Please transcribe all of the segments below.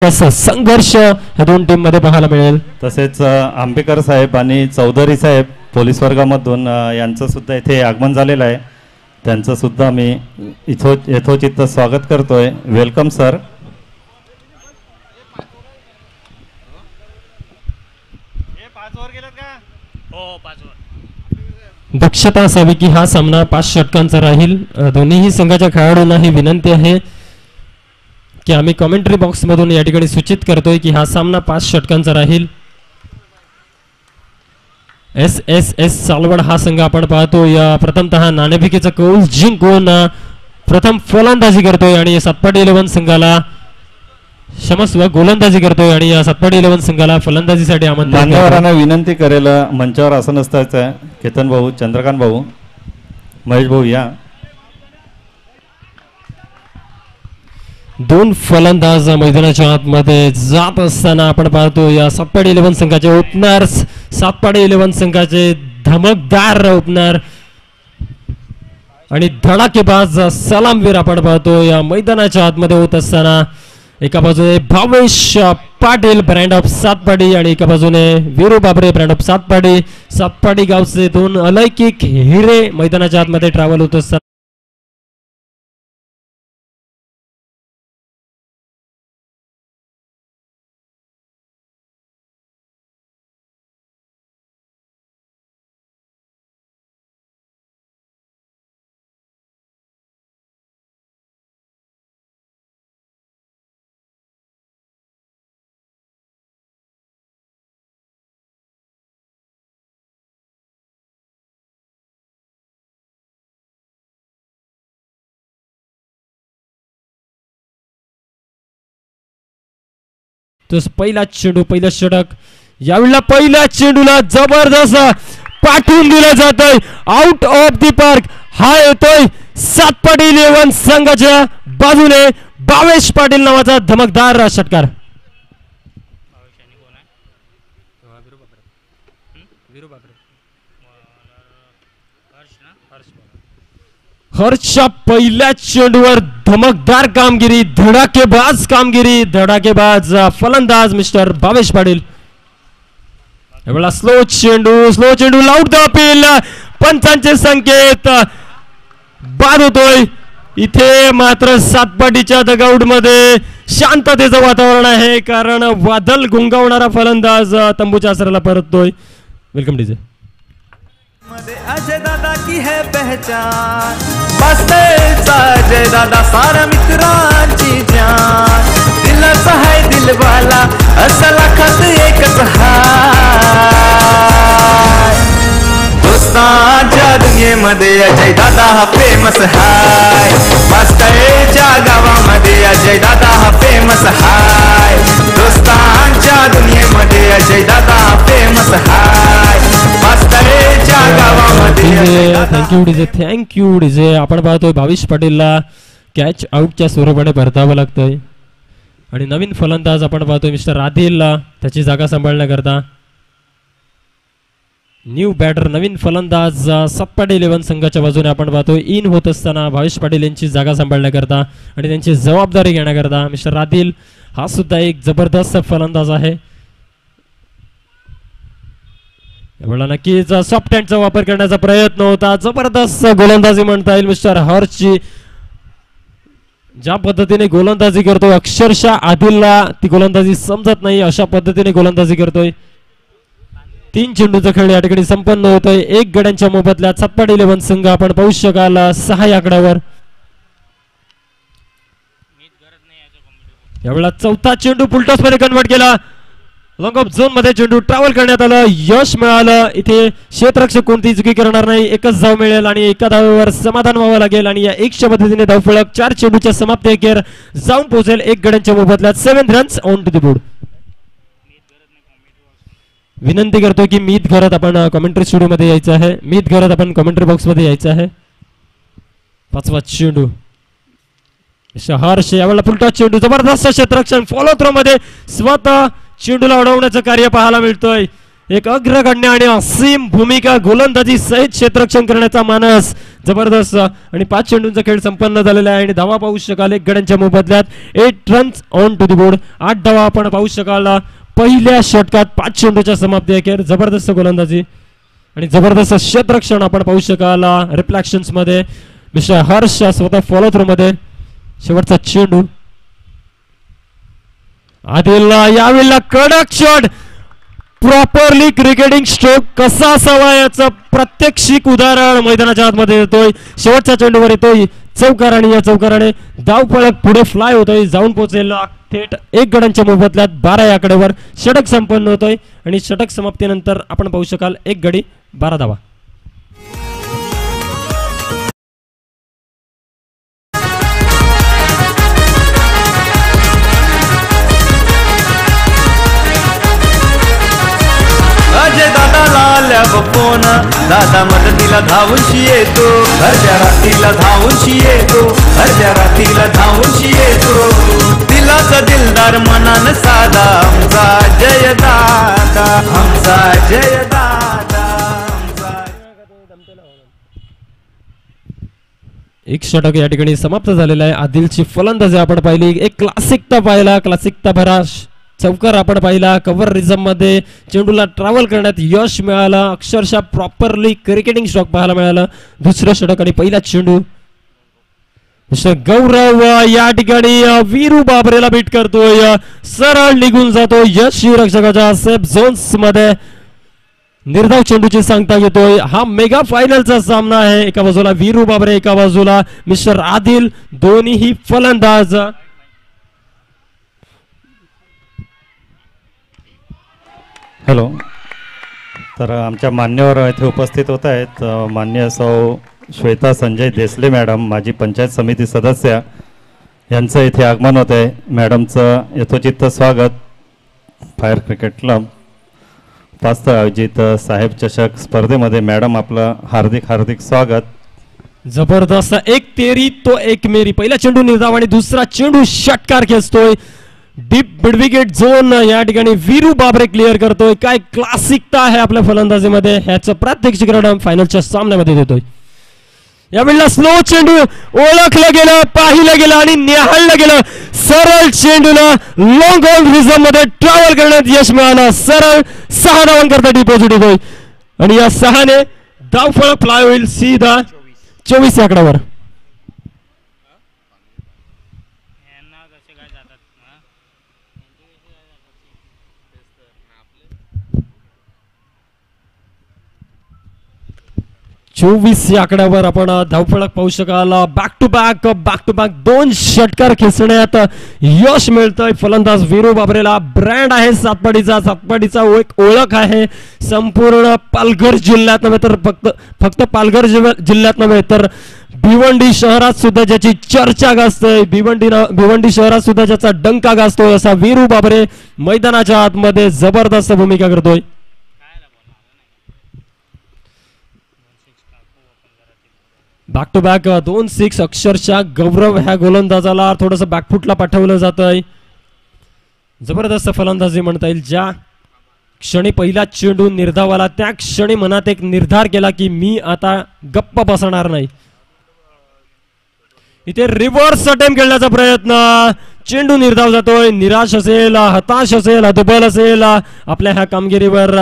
संघर्ष ह्या दोन टीम मध्ये पाहायला मिळेल. तसेच आंबेकर साहेब आणि चौधरी साहेब पोलीस वर्गामधून यांचं सुद्धा इथे आगमन झालेलं आहे. त्यांचं सुद्धा मी यथोचित स्वागत करतोय. Welcome sir. दक्षता असावी की हा सामना 5 षटकांचा राहील. दोन्हीही संघाच्या खेळाडूंना ही विनंती आहे की आम्ही कमेंट्री बॉक्स मधून या ठिकाणी सूचित करतोय की हा सामना 5 षटकांचा राहील. SSS सालवड हा संघ आपण पाहतो या प्रथमतः नाणेफेकीचा कौल जिंकून प्रथम फलंदाजी करतोय आणि सातपाडी 11 संघाला क्षमस्व गोलंदाजी करतोय आणि या सातपाडी 11 संघाला फलंदाजीसाठी आमंत्रित मान्यवरांना विनंती करेल मंचावर आसन असतायचं. केतन भाऊ, चंद्रकांत भाऊ, महेश भाऊ या. दोन फलंदाज मैदानाच्या आतमध्ये जात असताना आपण पाहतो या सातपाडी 11 संघाचे ओपनर्स, सातपाडी 11 संघाचे धमकदार ओपनर आणि धडाकेबाज सलामवीर आपण पाहतो या मैदानाच्या आतमध्ये होत असताना. एका बाजूने भावेश पाटील ब्रँड ऑफ सातपाडी आणि एका बाजूने वीरू बाबरे ब्रँड ऑफ सातपाडी. सातपाडी गावचे दोन अलौकिक हिरे मैदानाच्या आतमध्ये ट्रॅव्हल होत असताना तो पहिला चेंडू, पहिला षटक. यावेळेला पहिल्या चेंडूला जबरदस्त पाठवून दिलं जात आहे. आउट ऑफ द पार्क हा येतोय सातपाडी 11 संघाच्या बाजूने. भावेश पाटील नावाचा धमकदार षटकार. हर्षच्या पहिल्या चेंडूवर धमकदार कामगिरी, धडाकेबाज कामगिरी, धडाकेबाज फलंदाज मिस्टर भावेश पाटील. यावेळेला स्लो चेंडू लाऊट द अपील. पंचांचे संकेत बाद होतोय. इथे मात्र सातपाडीच्या डगआउट मध्ये शांततेचं वातावरण आहे कारण वादल गुंगावणारा फलंदाज तंबूच्या आसराला परततोय. Welcome DJ. अजय दादा की है पहचान, बस्तेचा अजय दादा सारा मित्रांची जान. दिलाचा है दिलवाला असा लाखात एकच हाय. दोस्तांच्या दुनियेमध्ये अजय दादा हा फेमस हाय. बस्तेच्या गावामध्ये अजय दादा हा फेमस हाय. दोस्तांच्या दुनियेमध्ये अजय दादा हा फेमस हाय. Thank you DJ. आपण पाहतोय भावेश पाटीलला कॅच आउटच्या स्वरूपाने परतावं लागतंय आणि नवीन फलंदाज आपण पाहतोय मिस्टर राधीलला त्याची जागा सांभाळण्याकरता. न्यू बॅटर नवीन फलंदाज सातपाडी 11 संघाच्या बाजूने आपण पाहतोय इन होत असताना भावेश पाटील यांची जागा सांभाळण्याकरता आणि त्यांची जबाबदारी घेण्याकरता मिस्टर राधील हा सुद्धा एक जबरदस्त फलंदाज आहे. यावेळेला नक्कीच सॉफ्ट हँडचा वापर करण्याचा प्रयत्न होता. जबरदस्त गोलंदाजी म्हणता येईल मिस्टर हर्षची. ज्या पद्धतीने गोलंदाजी करतोय अक्षरशः आदिलला ती गोलंदाजी समजत नाही अशा पद्धतीने गोलंदाजी करतोय. 3 चेंडूचा खेळ या ठिकाणी संपन्न होतोय. 1 गड्यांच्या मोबदल्यात सातपाडी 11 संघ आपण पाहू शकाल 6 आकड्यावर. यावेळेला चौथा चेंडू फुलटॉस मध्ये कन्वर्ट केला. लॉंग ऑफ झोन मध्ये चेंडू ट्रॅव्हल करण्यात आलं, यश मिळालं. इथे क्षेत्ररक्षक कोणतीही चुकी करणार नाही. एकच धाव मिळेल आणि एका धावेवर समाधान व्हावं लागेल आणि या 1च्या पद्धतीने धावफलक 4 चेंडूच्या समाप्ती अखेर जाऊन पोहोचेल. 1 गड्यांच्या मोबदल्यात 7 runs on to the board. विनंती करतो की मीत करत आपण कमेंट्री स्टुडिओ मध्ये यायचं आहे. मीत करत आपण कमेंट्री बॉक्स मध्ये यायचं आहे. 5वा चेंडू हर्ष. यावेळेला फुलटॉस चेंडू जबरदस्त क्षेत्ररक्षण फॉलो थ्रो मध्ये स्वतः चेंडूला अडवण्याचं कार्य पाहायला मिळतोय. एक अग्रगण्य आणि असीम भूमिका गोलंदाजी सहित क्षेत्ररक्षण करण्याचा मानस जबरदस्त आणि 5 चेंडूंचा खेळ संपन्न झालेला आहे आणि धावा पाहू शकाल 1 गड्यांच्या मोबदल्यात 8 runs on to the board. 8 धावा आपण पाहू शकाल पहिल्या षटकात 5 चेंडूच्या समाप्ती अखेर. जबरदस्त गोलंदाजी आणि जबरदस्त क्षेत्ररक्षण आपण पाहू शकाल रिफ्लेक्शन्स मध्ये. मिस्टर हर्ष स्वतः फॉलो थ्रू मध्ये शेवटचा चेंडू आदिल यावेळेला कडक शॉट प्रॉपरली क्रिकेटिंग स्ट्रोक कसा असावा याचं प्रात्यक्षिक उदाहरण मैदानाच्या आतमध्ये येतोय. शेवटच्या चेंडूवर येतोय चौकार आणि या चौकाराने धावफलक पुढे फ्लाय होतोय जाऊन पोहोचेल थेट 1 गड्यांच्या मोबदल्यात 12 या आकड्यावर. षटक संपन्न होतोय आणि षटक समाप्तीनंतर आपण पाहू शकाल 1 गडी 12 धावा. अजय दादाला आल्या फोन, दादा मदतीला धावूनशी येतो, अर्ध्या रात्रीला धावूनशी येतो, अर्ध्या रात्रीला धावूनशी येतो. दिलाच दिलदार मनान साधा आमचा जय दादा, आमचा जय दादा, आमचा. एक षटक या ठिकाणी समाप्त झालेला आहे. आदिलची फलंदाजी आपण पाहिली, एक क्लासिकता पाहिला, क्लासिकता भरा चौकार आपण पाहिला. कव्हर रिझम मध्ये चेंडूला ट्रॅव्हल करण्यात यश मिळालं. अक्षरशः प्रॉपरली क्रिकेटिंग स्ट्रोक पाहायला मिळालं. दुसरं षटक आणि पहिला चेंडू गौरव या ठिकाणी वीरू बाबरेला बीट करतोय, सरळ निघून जातो यश रक्षकाच्या सेफ झोन्स मध्ये. निर्धाव चेंडूची सांगता घेतोय. हा मेगा फायनलचा सामना आहे. एका बाजूला वीरू बाबरे, एका बाजूला मिस्टर आदिल, दोन्हीही फलंदाज. हॅलो. तर आमच्या मान्यवर इथे उपस्थित होत आहेत मान्य सौ श्वेता संजय देसले मॅडम, माजी पंचायत समिती सदस्य, यांचं इथे आगमन होत आहे. मॅडमचं यथोचित स्वागत. फायर क्रिकेट क्लब पास्ता आयोजित साहेब चषक स्पर्धेमध्ये मॅडम आपलं हार्दिक हार्दिक स्वागत. जबरदस्त. 1 तेरी तो 1 मेरी. पहिला चेंडू निर्धाव आणि दुसरा चेंडू षटकार खेचतोय. डीप मिडविकेट झोन या ठिकाणी वीरू बाबरे क्लिअर करतोय. काय क्लासिकता आहे आपल्या फलंदाजीमध्ये, ह्याचं प्रात्यक्षिक फायनलच्या सामन्यामध्ये देतोय. यावेळेला स्लो चेंडू ओळखलं गेलं, पाहिलं गेलं आणि निहाळलं गेलं. सरळ चेंडूला लॉंग ऑन रिझम मध्ये ट्रॅव्हल करण्यात यश मिळालं. सरळ 6 धावांकरता डिपॉझिट होतोय आणि या 6ने धावफळ फ्लाय होईल सीधा 24 आकड्यावर. या आकड्यावर आपण धावफलक पाहू शकाल. बॅक टू बॅक 2 षटकार खेचण्यात यश मिळतंय फलंदाज वीरू बाबरेला. ब्रँड आहे सातपाडीचा एक ओळख आहे संपूर्ण पालघर जिल्ह्यात नव्हे तर फक्त पालघर जिल्ह्यात नव्हे तर भिवंडी शहरात सुद्धा ज्याची चर्चा गाजतोय, भिवंडी शहरात सुद्धा ज्याचा डंका गाजतोय असा वीरू बाबरे मैदानाच्या आतमध्ये जबरदस्त भूमिका करतोय. बॅक टू बॅक 2 6 अक्षरशः गौरव ह्या गोलंदाजाला थोडस बॅकफुटला पाठवलं जातंय. जबरदस्त फलंदाजी म्हणता येईल. ज्या क्षणी पहिला चेंडू निर्धावाला त्या क्षणी मनात एक निर्धार केला की मी आता गप्प बसणार नाही. इथे रिव्हर्स अटेम्प्ट खेळण्याचा प्रयत्न. चेंडू निर्धाव जातोय. निराश असेल, हताश असेल, हतबल असेल, आपल्या ह्या कामगिरीवर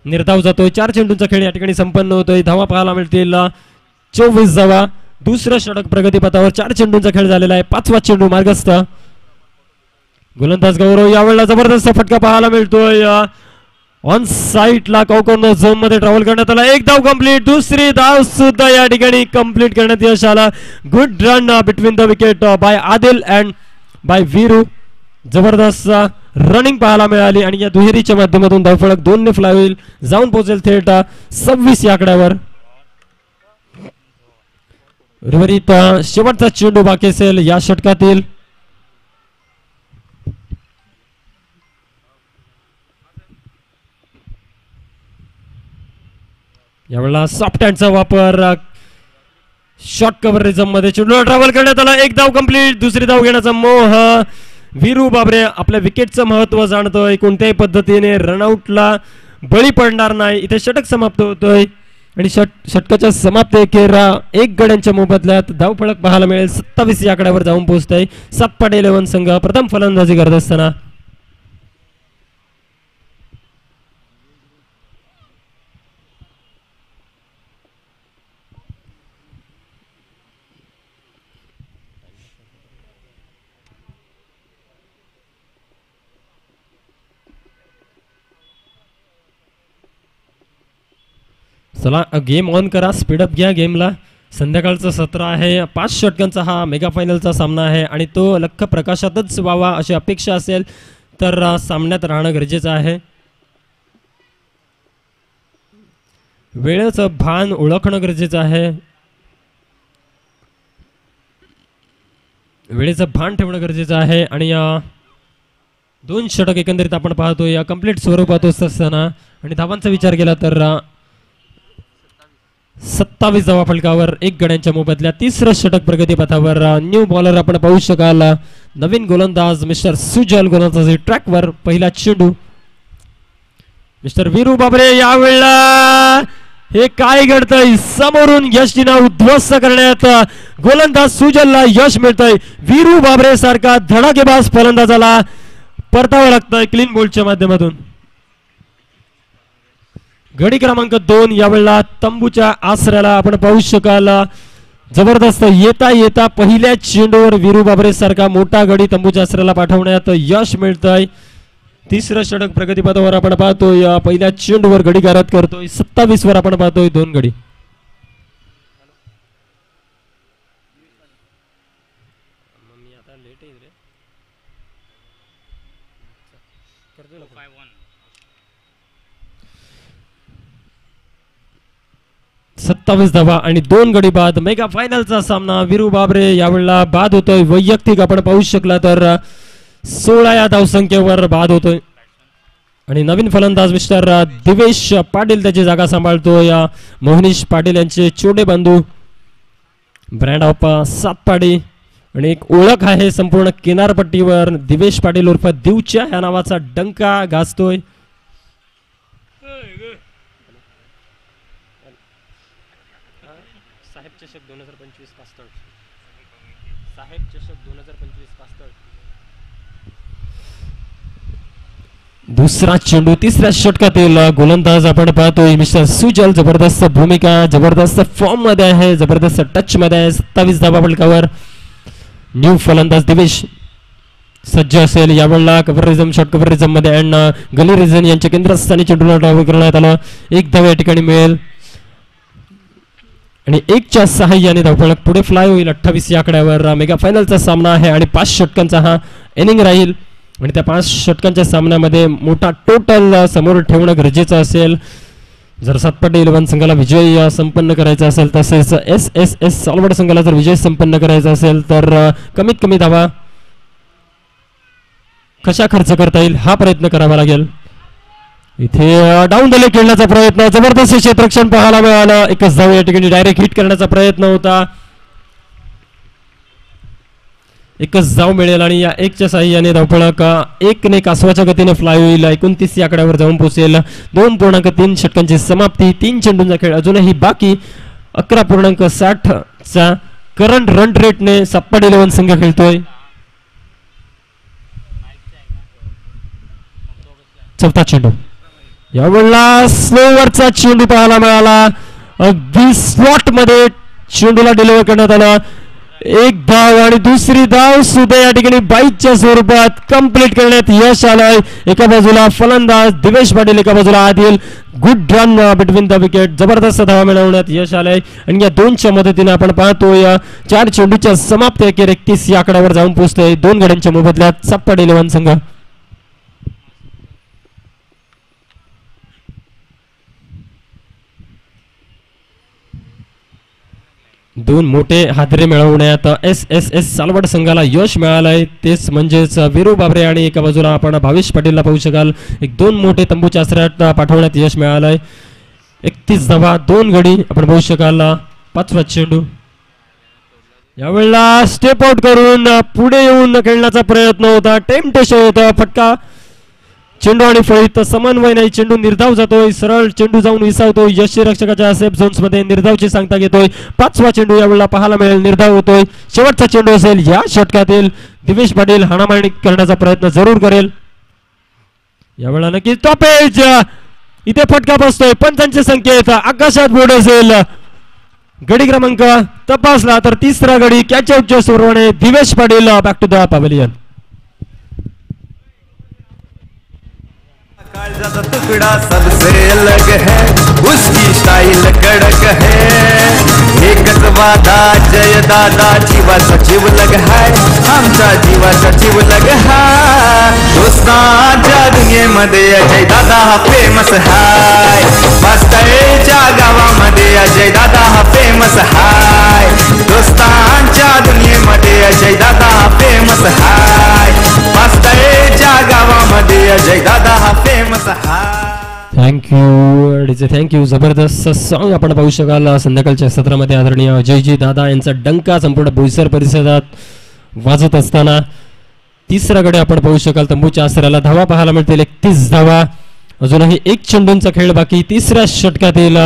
निर्धाव जातोय. 4 चेंडूंचा खेळ या ठिकाणी संपन्न होतोय. धावा पाहायला मिळतील 24 धावा. दुसरं षटक प्रगतीपथावर. 4 चेंडूंचा खेळ झालेला आहे. 5वा चेंडू मार्गस्थ. गोलंदाज गौरव यावेळेला जबरदस्त फटका पाहायला मिळतोय. ऑन साईडला कॉर्नर झोन मध्ये ट्रॅव्हल करण्यात आला. 1 धाव कंप्लीट. दुसरी धाव सुद्धा या ठिकाणी कंप्लीट करण्यात यश आला. Good run between the wicket by Adil and by Veeru. जबरदस्त रनिंग पाहायला मिळाली आणि या दुहेरीच्या माध्यमातून धावफलक 2 ने फ्लाय होईल जाऊन पोहोचेल थेट 26 या आकड्यावर. उर्वरित शेवटचा चेंडू बाकी असेल या षटकातील. यावेळेला सॉफ्ट हँडचा वापर. शॉर्ट कव्हर रिझम मध्ये चेंडू ट्रॅव्हल करण्यात आला. 1 धाव कंप्लीट. दुसरी धाव घेण्याचा मोह. वीरू बाबरे आपल्या विकेटचं महत्व जाणतोय. कोणत्याही पद्धतीने रनआउटला बळी पडणार नाही. इथे षटक समाप्त होतोय आणि षटकाच्या समाप्ती अखेर 1 गड्यांच्या मोबदल्यात धावफलक पाहायला मिळेल. 27 या आकड्यावर जाऊन पोहोचतोय. सातपाडी 11 संघ प्रथम फलंदाजी करत असताना चला गेम ऑन करा, स्पीडअप घ्या गेमला. संध्याकाळचं सत्र आहे. 5 षटकांचा हा मेगा फायनलचा सामना आहे आणि तो लख्ख प्रकाशातच व्हावा अशी अपेक्षा असेल तर सामन्यात राहणं गरजेचं आहे. वेळेचं भान ओळखणं गरजेचं आहे. वेळेचं भान ठेवणं गरजेचं आहे आणि 2 षटक एकंदरीत आपण पाहतो या कंप्लीट स्वरूपात असताना आणि धावांचा विचार केला तर 27 धावा फलकावर 1 गड्यांच्या मोबदल्यात. तिसरं षटक प्रगतीपथावर. न्यू बॉलर आपण पाहू शकाल. नवीन गोलंदाज मिस्टर सुजल गोलंदाजी ट्रॅकवर. पहिला चेंडू मिस्टर वीरू बाबरे. यावेळेला हे काय घडतंय, समोरून यष्टीना उद्ध्वस्त करण्यात गोलंदाज सुजलला यश मिळतंय. वीरू बाबरे सारखा धडाकेबाज फलंदाजाला परतावं लागतंय क्लीन बोल्डच्या माध्यमातून. गडी क्रमांक 2 यावेळेला तंबूच्या आसऱ्याला आपण पाहू शकाल. जबरदस्त येता येता पहिल्या चेंडूवर वीरू बाबरे सारखा मोठा गडी तंबूच्या आसऱ्याला पाठवण्यात यश मिळतंय. तिसरं षटक प्रगतीपथावर आपण पाहतोय. पहिल्या चेंडूवर गडी गारद करतोय. 27 वर आपण पाहतोय 2 गडी. सत्तावीस धावा आणि 2 गडी बाद. मेगा फायनलचा सामना. वीरू बाबरे यावेळेला बाद होतोय. वैयक्तिक आपण पाहू शकला तर 16 या धावसंख्येवर बाद होतोय आणि नवीन फलंदाज मिस्टर दिवेश पाटील त्याची जागा सांभाळतोय. मोहनीश पाटील यांचे छोटे बंधू, ब्रँड ऑफ सातपाडी आणि एक ओळख आहे संपूर्ण किनारपट्टीवर. दिवेश पाटील उर्फ दिवच्या या नावाचा डंका गाजतोय. साहेब चषक 2025 पास्तळ. साहेब चषक 2025 पास्तळ. दुसरा चेंडू तिसऱ्या षटकातील गोलंदाज आपण पाहतोय मिस्टर सुजल. जबरदस्त भूमिका, जबरदस्त फॉर्म मध्ये आहे, जबरदस्त टच मध्ये आहे. 27 धावा फलकावर. न्यू फलंदाज दिवेश सज्ज असेल. यावेळेला कव्हरिझम शॉर्ट कव्हरिझम मध्ये अँड गली रिझन यांच्या केंद्रस्थानी चेंडूला डाव करण्यात आला. 1 धाव या ठिकाणी मिळेल आणि 1च्या सहाय्याने धावफलक पुढे फ्लाय होईल. 28 या आकड्यावर. मेगा फायनलचा सामना आहे आणि 5 षटकांचा हा इनिंग राहील आणि त्या 5 षटकांच्या सामन्यामध्ये मोठा टोटल समोर ठेवणं गरजेचं असेल. जर सातपाडी 11 संघाला विजय संपन्न करायचा असेल, तसेच SSS सालवड संघाला जर विजय संपन्न करायचा असेल तर कमीत कमी धावा कशा खर्च करता येईल हा प्रयत्न करावा लागेल. इथे डाऊन दले खेळण्याचा प्रयत्न. जबरदस्त क्षेत्ररक्षण पाहायला मिळालं. 1च धाव या ठिकाणी डायरेक्ट हिट करण्याचा प्रयत्न होता. 1च धाव मिळेल आणि या 1च्या साह्याने धावफलक 1ने कासवाच्या गतीने फ्लाय होईल. 29 या आकड्यावर जाऊन पोहोचेल. 2.3 षटकांची समाप्ती. 3 चेंडूंचा खेळ अजूनही बाकी. 11.60 चा करंट रन रेटने सातपाडी 11 संघ खेळतोय. चौथा चेंडू. यावेळेला स्लोवरचा चेंडू पाहायला मिळाला. अगदी स्लॉट मध्ये चेंडूला डिलिव्हर करण्यात आला. 1 धाव आणि दुसरी धाव सुद्धा या ठिकाणी बाईकच्या स्वरूपात कंप्लीट करण्यात यश आलंय. एका बाजूला फलंदाज दिवेश पाटील, एका बाजूला Adil. Good run between the wicket. जबरदस्त धावा मिळवण्यात यश आलंय आणि या 2च्या मदतीने आपण पाहतोय 4 चेंडूच्या समाप्ती अखेर 31 या आकड्यावर जाऊन पोहोचतोय. 2 गड्यांच्या मोबदल्यात सातपाडी 11 संघ. 2 मोठे हादरे मिळवण्यात SSS सालवड संघाला यश मिळालंय. तेच म्हणजेच वीरू बाबरे आणि एका बाजूला आपण भावेश पाटीलला पाहू शकाल. 2 मोठे तंबूच्या आसऱ्यात पाठवण्यात यश मिळालंय. 31 धावा 2 गडी आपण पाहू शकाल. 5वा चेंडू. यावेळेला स्टेप आउट करून पुढे येऊन खेळण्याचा प्रयत्न होता. टेम्पटेशन होता. फटका चेंडू आणि फळीत समन्वय नाही, चेंडू निर्धाव जातोय, सरळ चेंडू जाऊन विसावतोय यष्टीरक्षकाच्या सेफ झोन्स मध्ये, निर्धावची सांगता घेतोय. 5वा चेंडू यावेळेला पाहायला मिळेल, निर्धाव होतोय. शेवटचा चेंडू असेल या षटकातील. दिवेश पाटील हाणामारी करण्याचा प्रयत्न जरूर करेल यावेळेला. नक्कीच टॉपेज, इथे फटका बसतोय. पंचांचे संकेत आकाशात बोर्ड असेल. गडी क्रमांक तपासला तर 3रा गडी कॅच आउटच्या स्वरूपाने Divesh Patil back to the pavilion. काळजाचा तुकडा सबसे अलग है, उसकी स्टाइल कड़क है. एकच वादा जय दादा, जीवाचा जीवलग है, आमचा जीवाचा जीवलग है. दोस्तांच्या दुनियेमध्ये अजय दादा हा फेमस हाय. वास्तळेच्या गावामध्ये अजय दादा हा फेमस हाय. दोस्तांच्या दुनियेमध्ये अजय दादा हा फेमस हाय. वास्तळेच्या गावामध्ये अजय दादा हा फेमस हाय. थँक्यू. जबरदस्त सॉन्ग आपण पाहू शकाल संध्याकाळच्या सत्रामध्ये. आदरणीय अजयजी दादा यांचा डंका संपूर्ण बोईसर परिसरात वाजत असताना 3रा गडी आपण पाहू शकाल. तंबूच्या आसऱ्याला धावा पाहायला मिळतील, 31 धावा. अजूनही 1 चेंडूंचा खेळ बाकी. 3ऱ्या षटकातील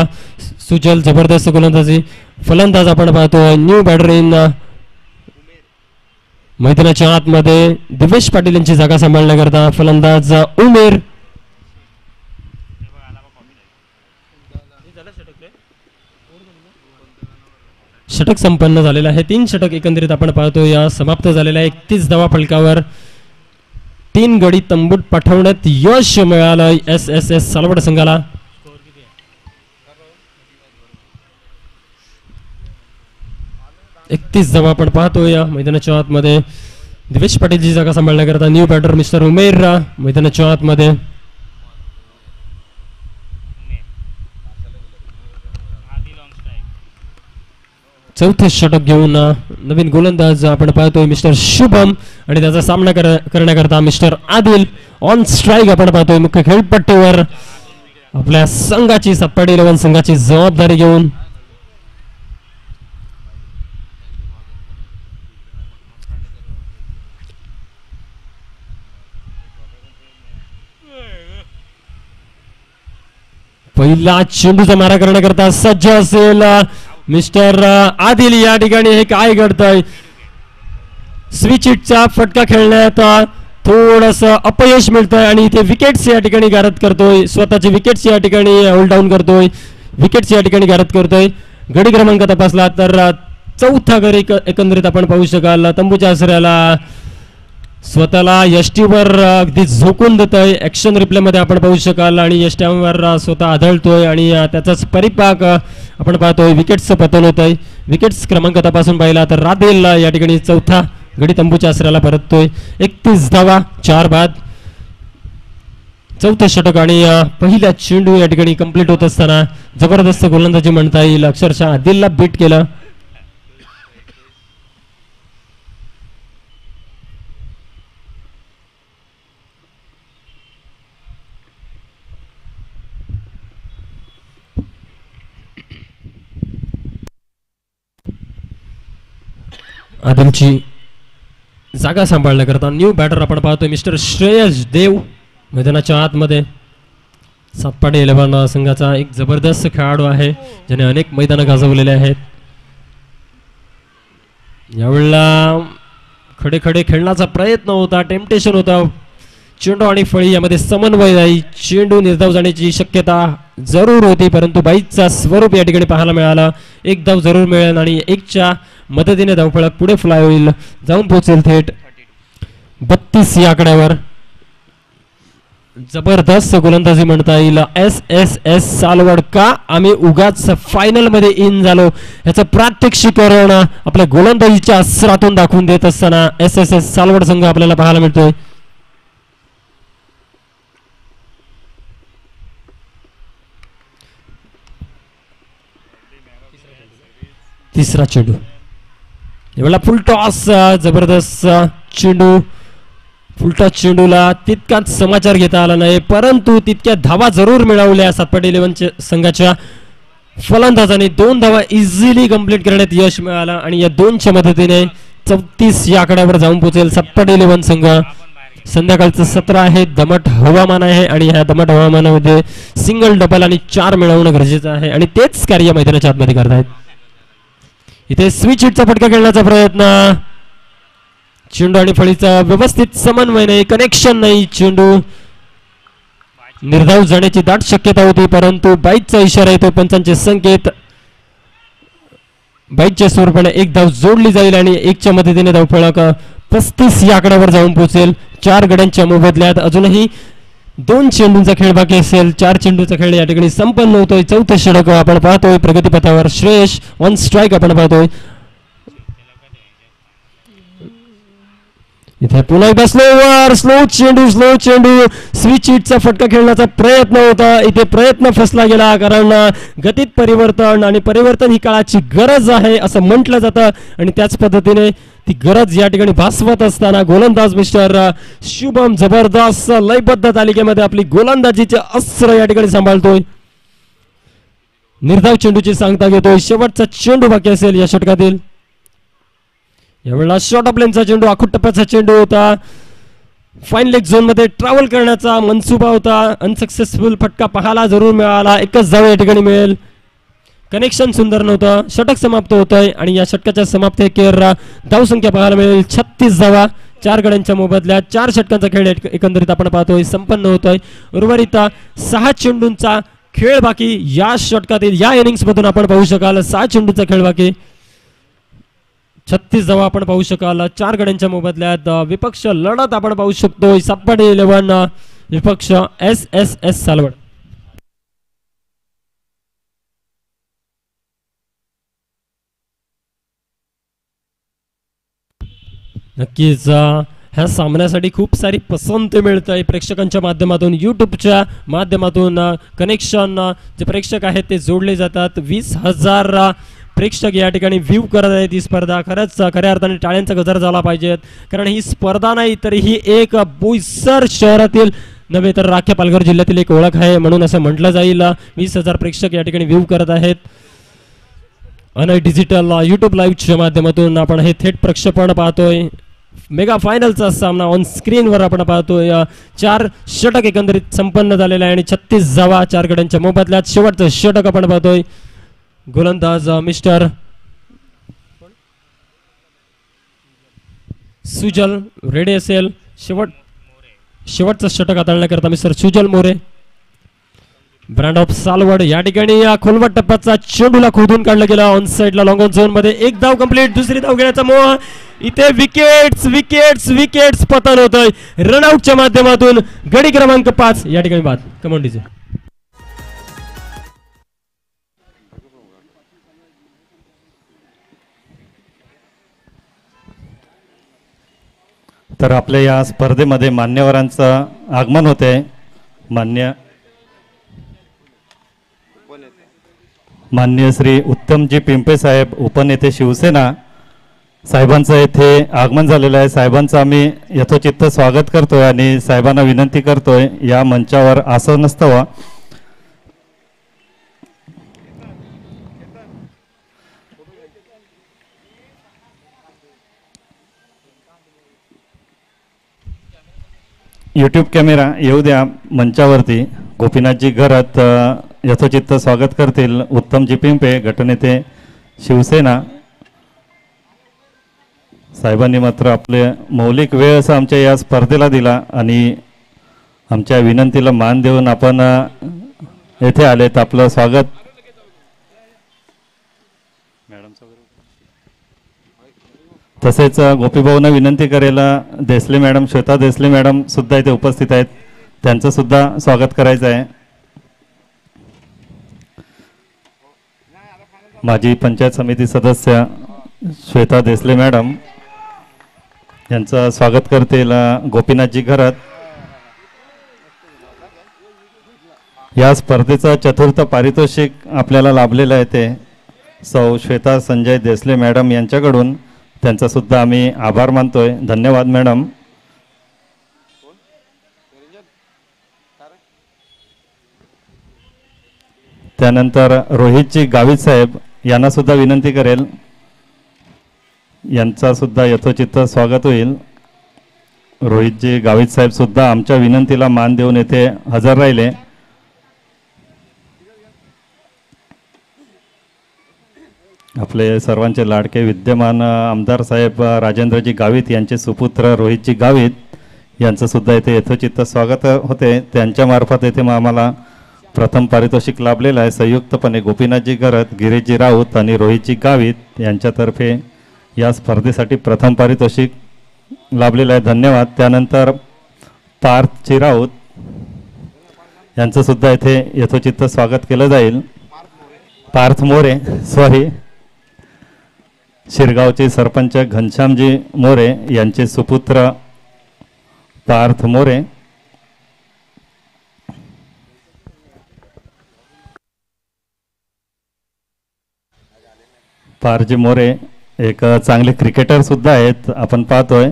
सुजल जबरदस्त गोलंदाजी. फलंदाज आपण पाहतो न्यू बॅटर इन. मैदानाच्या आतमध्ये दिवेश पाटील यांची जागा सांभाळण्याकरता फलंदाज उमेर. षटक संपन्न झालेलं आहे. 3 षटक एकंदरीत आपण पाहतो या समाप्त झालेल्या 31 धावा फलकावर 3 गडी तंबूत पाठवण्यात यश मिळालं SSS सालवड संघाला. एकतीस धावा आपण पाहतो या मैदानाच्या आतमध्ये. दिवेश पाटीलची जागा सांभाळण्याकरता न्यू बॅटर मिस्टर उमेर मैदानाच्या आतमध्ये. चौथे षटक घेऊन नवीन गोलंदाज आपण पाहतोय मिस्टर शुभम आणि त्याचा सामना करण्याकरता मिस्टर आदिल. ऑन स्ट्राईक आपण पाहतोय मुख्य खेळपट्टीवर आपल्या संघाची सत्पाडी 11 संघाची जबाबदारी घेऊन. पहिला चेंडूचा मारा करण्याकरता सज्ज असेल मिस्टर आदिल. या ठिकाणी हे काय घडतंय, स्विच हिटचा फटका खेळण्यात थोडस अपयश मिळतंय आणि इथे विकेट्स या ठिकाणी गारद करतोय. स्वतःचे विकेट्स या ठिकाणी होल्ड डाऊन करतोय, विकेट्स या ठिकाणी गारद करतोय. गडी क्रमांक तपासला तर चौथा गडी एकंदरीत आपण पाहू शकाल. तंबूच्या आसऱ्याला स्वतःला यष्टीवर अगदी झोकून देतोय. ऍक्शन रिप्ले मध्ये आपण पाहू शकाल आणि यष्ट्यांवर स्वतः आढळतोय आणि त्याचाच परिपाक आपण पाहतोय. विकेट्सचं पतन होतंय. विकेट्स क्रमांक तपासून पाहिला तर रादेल या ठिकाणी चौथा गडी तंबूच्या आसऱ्याला परततोय. 31 धावा 4 बाद. चौथं षटक आणि पहिला चेंडू या ठिकाणी कंप्लीट होत असताना जबरदस्त गोलंदाजी म्हणता येईल. अक्षरशः आदिलला बीट केलं. आदिलची जागा सांभाळण्याकरता न्यू बॅटर आपण पाहतोय मिस्टर श्रेयस देव मैदानाच्या आतमध्ये. सातपाडी 11 संघाचा एक जबरदस्त खेळाडू आहे ज्याने अनेक मैदानं गाजवलेले आहेत. यावेळेला खडे खडे खेळण्याचा प्रयत्न होता, टेम्पटेशन होता. चेंडू आणि फळी यामध्ये समन्वय नाही. चेंडू निर्धाव जाण्याची शक्यता जरूर होती परंतु बाईकचा स्वरूप या ठिकाणी पाहायला मिळाला. 1 धाव जरूर मिळेल आणि 1च्या मदतीने धावफलक पुढे फ्लाय होईल, जाऊन पोहोचेल थेट 32 या आकड्यावर. जबरदस्त गोलंदाजी म्हणता येईल SSS सालवड. का आम्ही उगाच फायनल मध्ये इन झालो याचं प्रात्यक्षिकरण आपल्या गोलंदाजीच्या अस्त्रातून दाखवून देत असताना SSS सालवड संघ आपल्याला पाहायला मिळतोय. तिसरा चेंडू एवढा फुल टॉस. जबरदस्त चेंडू. फुलटॉस चेंडूला तितकाच समाचार घेता आला नाही परंतु तितक्या धावा जरूर मिळवल्या सातपाडी 11 संघाच्या फलंदाजाने. 2 धावा इझिली कंप्लीट करण्यात यश मिळालं आणि या 2च्या मदतीने 34 या आकड्यावर जाऊन पोहोचेल सातपाडी 11 संघ. संध्याकाळचं सत्र आहे, दमट हवामान आहे आणि ह्या दमट हवामानामध्ये सिंगल डबल आणि 4 मिळवणं गरजेचं आहे आणि तेच कार्य मैदानाच्या आतमध्ये करतायत. इथे स्विच हिटचा फटका खेळण्याचा प्रयत्न, चेंडू आणि फळीचा व्यवस्थित समन्वय नाही, कनेक्शन नाही, चेंडू निर्धाव जाण्याची दाट शक्यता होती परंतु बाईकचा इशारा येतो, पंचांचे संकेत. बाईकच्या स्वरूपाने एक धाव जोडली जाईल आणि 1च्या मदतीने धावफलक 35 या आकड्यावर जाऊन पोहोचेल. 4 गड्यांच्या मोबदल्यात अजूनही 2 चेंडूंचा खेळ बाकी असेल. 4 चेंडूचा खेळ या ठिकाणी संपन्न होतोय. 4थं षटक आपण पाहतोय प्रगतीपथावर. श्रेयश ऑन स्ट्राईक आपण पाहतोय. इथे पुन्हा एकदा स्लो चेंडू स्विच हिटचा फटका खेळण्याचा प्रयत्न होता. इथे प्रयत्न फसला गेला कारण गतीत परिवर्तन आणि परिवर्तन ही काळाची गरज आहे असं म्हटलं जातं आणि त्याच पद्धतीने ती गरज या ठिकाणी भासवत असताना गोलंदाज मिस्टर शुभम जबरदस्त लयबद्ध तालिकेमध्ये आपली गोलंदाजीचे अस्त्र या ठिकाणी सांभाळतोय. निर्धाव चेंडूची सांगता घेतोय. शेवटचा चेंडू बाकी असेल या षटकातील. यावेळेला शॉर्ट ऑफ लेनचा चेंडू, आखूट टप्प्याचा चेंडू होता. फाईन लेग झोन मध्ये ट्रॅव्हल करण्याचा मनसुबा होता. अनसक्सेसफुल फटका पाहायला जरूर मिळाला. एकच धाव या ठिकाणी मिळेल. कनेक्शन सुंदर नव्हतं. षटक समाप्त होत आहे आणि या षटकाच्या समाप्तीखेर धावसंख्या पाहायला मिळेल 36 धावा. 4 गड्यांच्या मोबदल्यात 4 षटकांचा खेळ एकंदरीत आपण पाहतोय संपन्न होतोय. उर्वरित 6 चेंडूंचा खेळ बाकी या षटकातील या इनिंग्स मधून आपण पाहू शकाल. 6 चेंडूचा खेळ बाकी, 36 धावा आपण पाहू शकाल. 4 गड्यांच्या मोबदल्यात विपक्ष लढत आपण पाहू शकतो. सातपाडी 11 विपक्ष SSS सालवड. नक्कीच ह्या सामन्यासाठी खूप सारी पसंती मिळत आहे प्रेक्षकांच्या माध्यमातून, यूट्यूबच्या माध्यमातून कनेक्शन जे प्रेक्षक आहेत ते जोडले जातात. 20,000 प्रेक्षक या ठिकाणी व्ह्यू करत आहेत ही स्पर्धा. खरंच खऱ्या अर्थाने टाळ्यांचा गजर झाला पाहिजेत कारण ही स्पर्धा नाही तर ही एक बोईसर शहरातील नव्हे तर राख्या पालघर जिल्ह्यातील एक ओळख आहे म्हणून असं म्हटलं जाईल. 20,000 प्रेक्षक या ठिकाणी व्ह्यू करत आहेत. अनय डिजिटल यूट्यूब लाईव्हच्या माध्यमातून आपण हे थेट प्रक्षेपण पाहतोय. मेगा फायनलचा सामना ऑन स्क्रीनवर आपण पाहतोय. 4 षटक एकंदरीत संपन्न झालेला आहे आणि 36 धावा 4 गड्यांच्या मोबदल्यात. शेवटचं षटक आपण पाहतोय. गोलंदाज मिस्टर सुजल रेडी असेल. शेवटचं षटक हाताळण्याकरता mister Sujal More brand of Salwad. या ठिकाणी या खोलवट टप्प्याचा चेंडूला खोदून काढला गेला ऑन साइडला लॉंग ऑन झोन मध्ये. 1 धाव कंप्लीट. दुसरी धाव घेण्याचा मोह. इथे विकेट्स पतन होतोय. रनआउटच्या माध्यमातून गडी क्रमांक 5 या ठिकाणी बाद. कमांडीचे तर आपल्या या स्पर्धेमध्ये मान्यवरांचं आगमन होते. मान्य श्री उत्तमजी पिंपे साहेब उपनेते शिवसेना साहेबांचं येथे आगमन झालेलं आहे. साहेबांचं आम्ही यथोचित्त स्वागत करतोय आणि साहेबांना विनंती करतोय या मंचावर आसन नसतं. यूट्यूब कॅमेरा येऊ द्या मंचावरती. गोपीनाथजी घरात यथोचित्त स्वागत करतील. उत्तमजी पिंपे गटनेते शिवसेना साहेबांनी मात्र आपले मौलिक वेळ असा आमच्या या स्पर्धेला दिला आणि आमच्या विनंतीला मान देऊन आपण येथे आलेत. आपलं स्वागत. तसेच गोपीभाऊंना विनंती करेल देसले मॅडम, श्वेता देसले मॅडम सुद्धा इथे उपस्थित आहेत, त्यांचं सुद्धा स्वागत करायचं आहे. माजी पंचायत समिती सदस्य श्वेता देसले मॅडम यांचं स्वागत करतील गोपीनाथजी घरात. या स्पर्धेचं 4th पारितोषिक आपल्याला लाभलेलं आहे ते सौ श्वेता संजय देसले मॅडम यांच्याकडून. त्यांचा सुद्धा आम्ही आभार मानतोय. धन्यवाद मॅडम. त्यानंतर रोहितजी गावित साहेब यांना सुद्धा विनंती करेल, यांचा सुद्धा यथोचित स्वागत होईल. रोहितजी गावित साहेब सुद्धा आमच्या विनंतीला मान देऊन येथे हजर राहिले. आपले सर्वांचे लाडके विद्यमान आमदार साहेब राजेंद्रजी गावित यांचे सुपुत्र रोहितजी गावित यांचं सुद्धा येथे यथोचित्त स्वागत होते. त्यांच्यामार्फत येथे आम्हाला प्रथम पारितोषिक लाभलेलं आहे. संयुक्तपणे गोपीनाथजी गरत, गिरीशजी राऊत आणि रोहितजी गावित यांच्यातर्फे या स्पर्धेसाठी प्रथम पारितोषिक लाभलेलं आहे. धन्यवाद. त्यानंतर पार्थजी राऊत यांचं सुद्धा येथे यथोचित्त स्वागत केलं जाईल. पार्थ मोरे, सॉरी, शिरगावचे सरपंच घनश्यामजी मोरे यांचे सुपुत्र पार्थ मोरे. पारजी मोरे एक चांगले क्रिकेटर सुद्धा आहेत, आपण पाहतोय.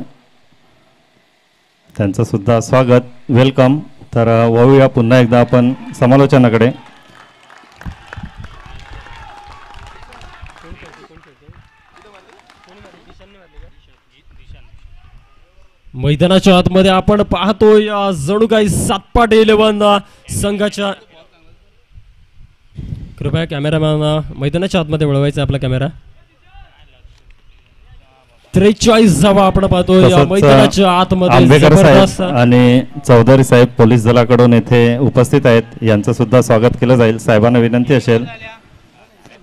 त्यांचं सुद्धा स्वागत, वेलकम. तर वळूया पुन्हा एकदा आपण समालोचनाकडे. मैदानाच्या आतमध्ये आपण पाहतोय जणू काही सातपाट 11 संघाच्या. कृपया कॅमेरामॅन मैदानाच्या आतमध्ये वळवायचा आपला कॅमेरा. 43 धावा आपण पाहतोय मैदानाच्या आतमध्ये. आंबेकर साहेब आणि चौधरी साहेब पोलीस दलाकडून येथे उपस्थित आहेत, यांचं सुद्धा स्वागत केलं जाईल. साहेबांना विनंती असेल,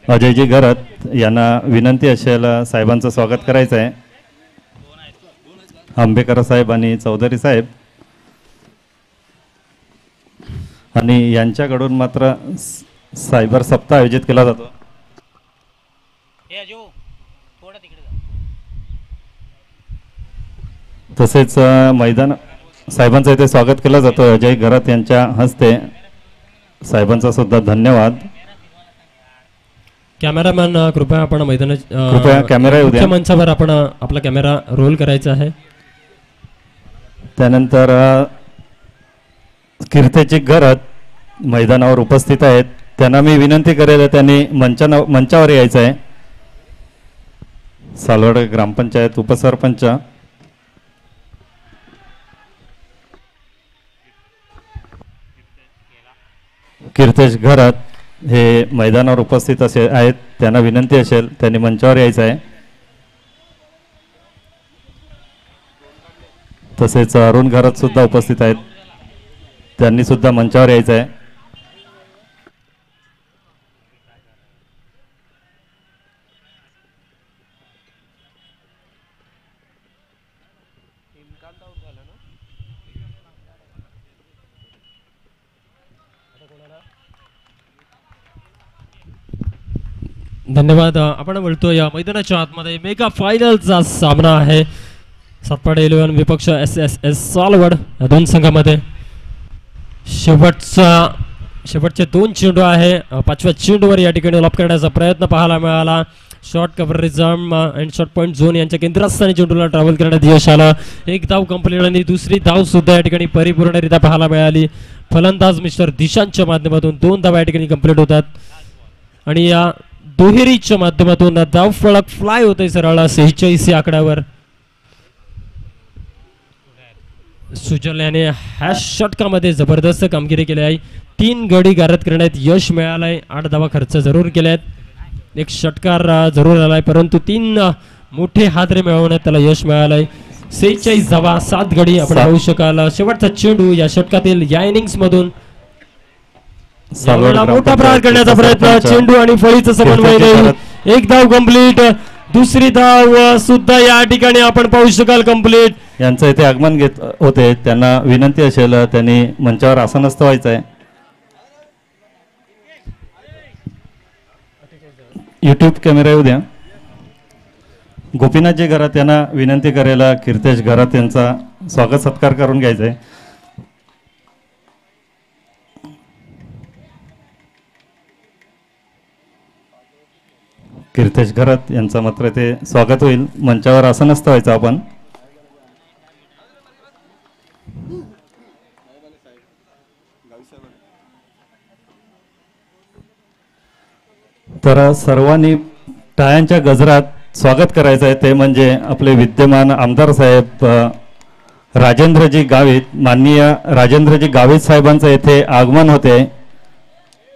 अजयजी गरत यांना विनंती असेल साहेबांचं स्वागत करायचं आहे. आंबेकर साहेब आणि चौधरी साहेब, आणि यांच्याकडून मात्र सायबर सप्ताह आयोजित केला जातो. तसेच मैदान साहेबांचं इथे स्वागत केलं जातं अजय गरत यांच्या हस्ते. साहेबांचा सुद्धा धन्यवाद. कॅमेरामॅन कृपया आपण कृपया कॅमेरा येऊ द्या. मंचावर आपण आपला कॅमेरा रोल करायचा आहे. त्यानंतर कीर्तेची गरज मैदानावर उपस्थित आहेत, त्यांना मी विनंती करेल त्यांनी मंचावर यायचं आहे. सालवड ग्रामपंचायत उपसरपंच कीर्तेश घरत हे मैदानावर उपस्थित आहेत, त्यांना विनंती असेल त्यांनी मंचावर यायचं आहे. तसेच अरुण घरत सुद्धा उपस्थित आहेत, त्यांनी सुद्धा मंचावर यायचं आहे. धन्यवाद. आपण बोलतोय या मैदानाच्या आतमध्ये मेगा फायनलचा सामना आहे. सातपाडे 11 विपक्ष SSS सालवड या दोन संघामध्ये शेवटचे 2 चेंडू आहे. 5व्या चेंडूवर या ठिकाणी लॉप करण्याचा प्रयत्न पाहायला मिळाला. Short coverage and short point zone यांच्या केंद्रस्थानी चेंडूला ट्रॅव्हल करण्यात यश आलं. एक धाव कंप्लीट आणि दुसरी धाव सुद्धा या ठिकाणी परिपूर्णरित्या पाहायला मिळाली. फलंदाज मिस्टर दिशांच्या माध्यमातून 2 धावा या ठिकाणी कंप्लीट होतात आणि या दुहेरीच्या माध्यमातून धाव फलक फ्लाय होते सरळ 46 या आकड्यावर. सुजल याने ह्या षटकामध्ये जबरदस्त कामगिरी केली आहे. 3 गडी गारद करण्यात यश मिळालंय. 8 धावा खर्च जरूर केल्यात. एक षटकार जरूर आलाय, परंतु 3 मोठे हादरे मिळवण्यात त्याला यश मिळालंय. 46 धावा 7 गडी आपण पाहू शकाल. शेवटचा चेंडू या षटकातील या इनिंग्स मधून मोठा प्रहार करण्याचा प्रयत्न. चेंडू आणि फळीचं समन्वय नाही. एक धाव कंप्लीट. दुसरी धाव सुद्धा या ठिकाणी आपण पाहू शकाल कंप्लीट. यांचं इथे आगमन घेत होते, त्यांना विनंती असेल त्यांनी मंचावर आसनस्थ व्हायचं आहे. यूट्यूब कॅमेरा येऊ द्या. गोपीनाथजी घरात यांना विनंती करायला कीर्तेश घरात यांचा स्वागत सत्कार करून घ्यायचा आहे. कीर्तेश घरात यांचा मात्र ते स्वागत होईल. मंचावर आसनस्थ व्हायचं आपण. तर सर्वांनी टाळ्यांच्या गजरात स्वागत करायचं आहे. ते म्हणजे आपले विद्यमान आमदार साहेब राजेंद्रजी गावित, माननीय राजेंद्रजी गावित साहेबांचं येथे आगमन होते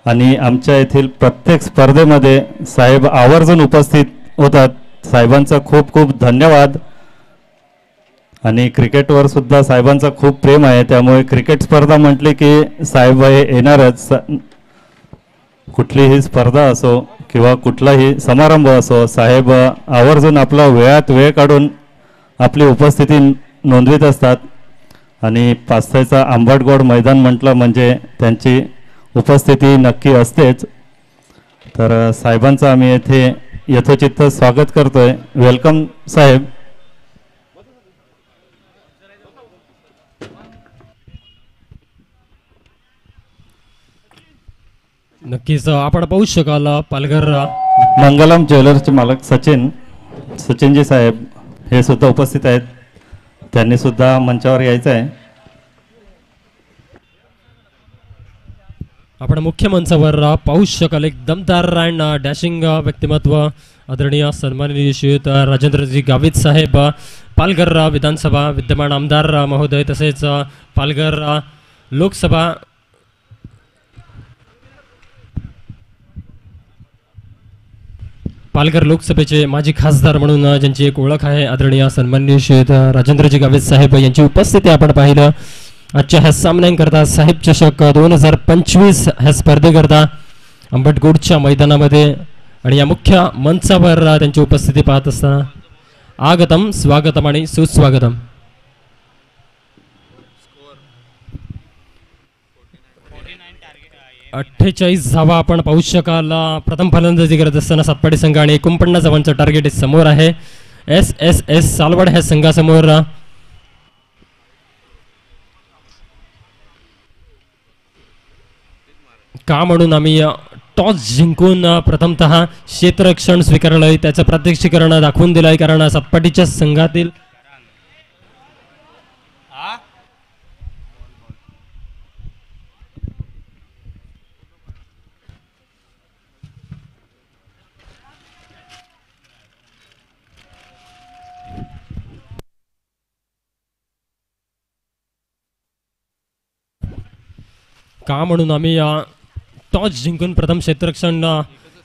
आणि आमच्या येथील प्रत्येक स्पर्धेमध्ये साहेब आवर्जून उपस्थित होतात. साहेबांचा खूप खूप धन्यवाद. आणि क्रिकेटवर सुद्धा साहेबांचं खूप प्रेम आहे, त्यामुळे क्रिकेट स्पर्धा म्हटली की साहेब हे येणारच. कुठलीही स्पर्धा असो किंवा कुठलाही समारंभ असो, साहेब आवर्जून आपला वेळात वेळ काढून आपली उपस्थिती नोंदवित असतात. आणि पाचथायचा आंबटगोड मैदान म्हटलं म्हणजे त्यांची उपस्थिती नक्की असतेच. तर साहेबांचं आम्ही येथे यथोचित स्वागत करतोय. वेलकम साहेब. नक्कीच आपण पाहू शकाल पालघर मंगलम ज्वेलर्सचे मालक सचिनजी साहेब हे सुद्धा उपस्थित आहेत. त्यांनी सुद्धा मंचावर यायचं आहे. आपण मुख्य मंचावर पाहू शकाल एक दमदार अँड डॅशिंग व्यक्तिमत्व आदरणीय सन्माननीय श्रीयुत राजेंद्रजी गावित साहेब, पालघर विधानसभा विद्यमान आमदार महोदय, तसेच पालघर लोकसभा पालघर लोकसभेचे माजी खासदार म्हणून ज्यांची एक ओळख आहे, आदरणीय सन्माननीय श्रीयुत राजेंद्रजी गावित साहेब यांची उपस्थिती आपण पाहिलं. आजच्या ह्या सामन्यांकरता साहेब चषक 2025 ह्या स्पर्धेकरता आंबटगोडच्या मैदानामध्ये आणि या मुख्य मंचावर त्यांची उपस्थिती पाहत असताना आगतम, स्वागतम आणि सुस्वागतम. अठ्ठेचाळीस धावा आपण पाहू शकाल. प्रथम फलंदाजी करत असताना सातपाडी संघ आणि 49 धावांचं टार्गेट समोर आहे. SSS सालवड ह्या संघासमोर का म्हणून आम्ही टॉस जिंकून प्रथमतः क्षेत्ररक्षण स्वीकारलंय, त्याचं प्रात्यक्षिकरण दाखवून दिलंय. कारण सातपाटीच्या संघातील का म्हणून आम्ही टॉस जिंकून प्रथम क्षेत्ररक्षण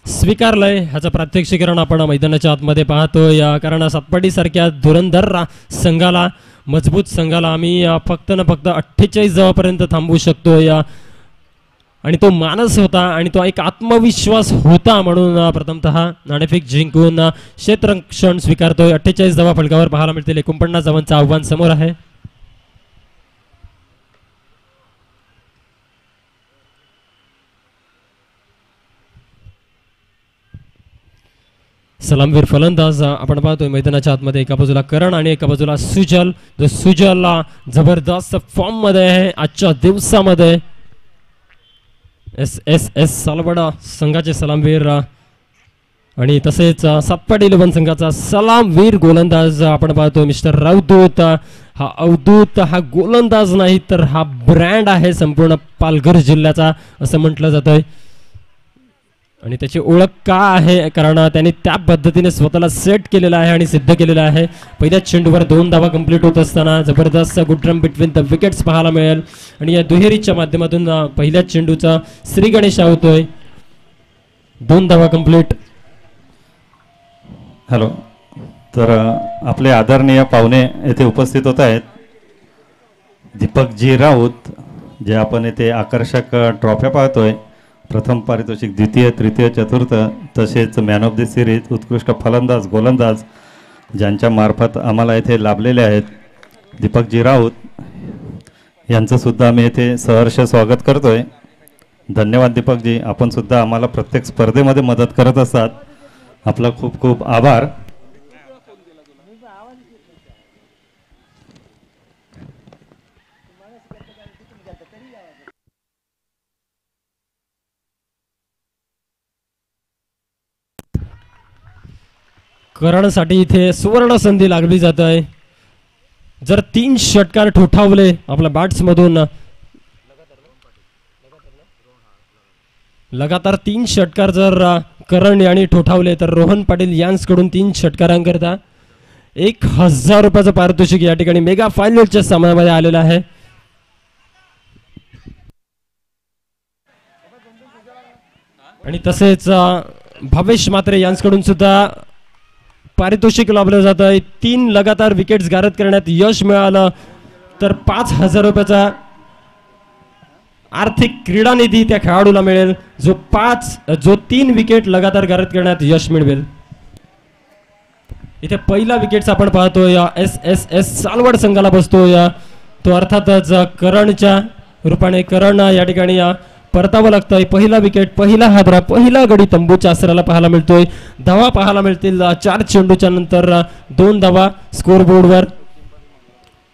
स्वीकारलंय, ह्याचं प्रात्यक्षिकरण आपण मैदानाच्या आतमध्ये पाहतोय. कारण सातपाटीसारख्या धुरंधर संघाला, मजबूत संघाला आम्ही फक्त न फक्त 48 धावापर्यंत थांबवू शकतोय. आणि तो मानस होता आणि तो एक आत्मविश्वास होता, म्हणून प्रथमतः नाणेफेक जिंकून क्षेत्ररक्षण स्वीकारतोय. 48 धावा फलकावर पाहायला मिळतील. 49 धावांचं आव्हान समोर आहे. सलामवीर फलंदाज आपण पाहतोय मैदानाच्या आतमध्ये. एका बाजूला करण आणि एका बाजूला सुजल, जो सुजलला जबरदस्त फॉर्म मध्ये आहे आजच्या दिवसामध्ये. SSS सालवड संघाचे सलामवीर आणि तसेच सातपाटी 11 संघाचा सलामवीर गोलंदाज आपण पाहतोय मिस्टर अवधूत. हा अवधूत हा गोलंदाज नाही तर हा ब्रँड आहे संपूर्ण पालघर जिल्ह्याचा असं म्हटलं जातंय. आणि त्याची ओळख का आहे, कारण त्याने त्या पद्धतीने स्वतःला सेट केलेला आहे आणि सिद्ध केलेला आहे. पहिल्याच चेंडूवर 2 धावा कंप्लीट होत असताना जबरदस्त good run between the wickets पाहायला मिळेल. आणि या दुहेरीच्या माध्यमातून पहिल्याच चेंडूचा श्री गणेश होतोय. 2 धावा कंप्लीट. हॅलो. तर आपले आदरणीय पाहुणे येथे उपस्थित होत आहेत. दीपकजी राऊत, जे आपण येथे आकर्षक ट्रॉफ्या पाहतोय. प्रथम पारितोषिक, द्वितीय, तृतीय, चतुर्थ, तसेच मॅन ऑफ द सिरीज, उत्कृष्ट फलंदाज, गोलंदाज ज्यांच्या मार्फत आम्हाला येथे लाभलेले आहेत. दीपकजी राऊत यांचं सुद्धा आम्ही येथे सहर्ष स्वागत करतोय. धन्यवाद दीपकजी, आपण सुद्धा आम्हाला प्रत्येक स्पर्धेमध्ये मदत करत असतात. आपला खूप खूप आभार. करण्यासाठी इथे सुवर्ण संधी लागली जात आहे. जर 3 षटकार ठोठावले आपल्या बॅट्समधून, लगातार 3 षटकार जर करण यांनी ठोठावले तर रोहन पाटील यांकडून 3 षटकारांकरता 1000 रुपयाचं पारितोषिक या ठिकाणी मेगा फायनलच्या सामन्यामध्ये आलेलं आहे. आणि तसेच भावेश म्हात्रे यांच्याकडून सुद्धा पारितोषिक लाभलं जात आहे. 3 लगातार विकेट्स गारद करण्यात यश मिळालं तर 5000 रुपयाचा आर्थिक क्रीडा निधी त्या खेळाडूला मिळेल जो 3 विकेट लगातार गारद करण्यात यश मिळवेल. इथे पहिला विकेट्स आपण पाहतोय या SSS सालवड संघाला बसतोय. तो अर्थातच करणच्या रूपाने करण या ठिकाणी परतावं लागतंय. पहिला विकेट, पहिला हादरा, पहिला गडी तंबूच्या आसराला पाहायला मिळतोय. धावा पाहायला मिळतील 4 चेंडूच्या नंतर 2 धावा स्कोअरबोर्डवर.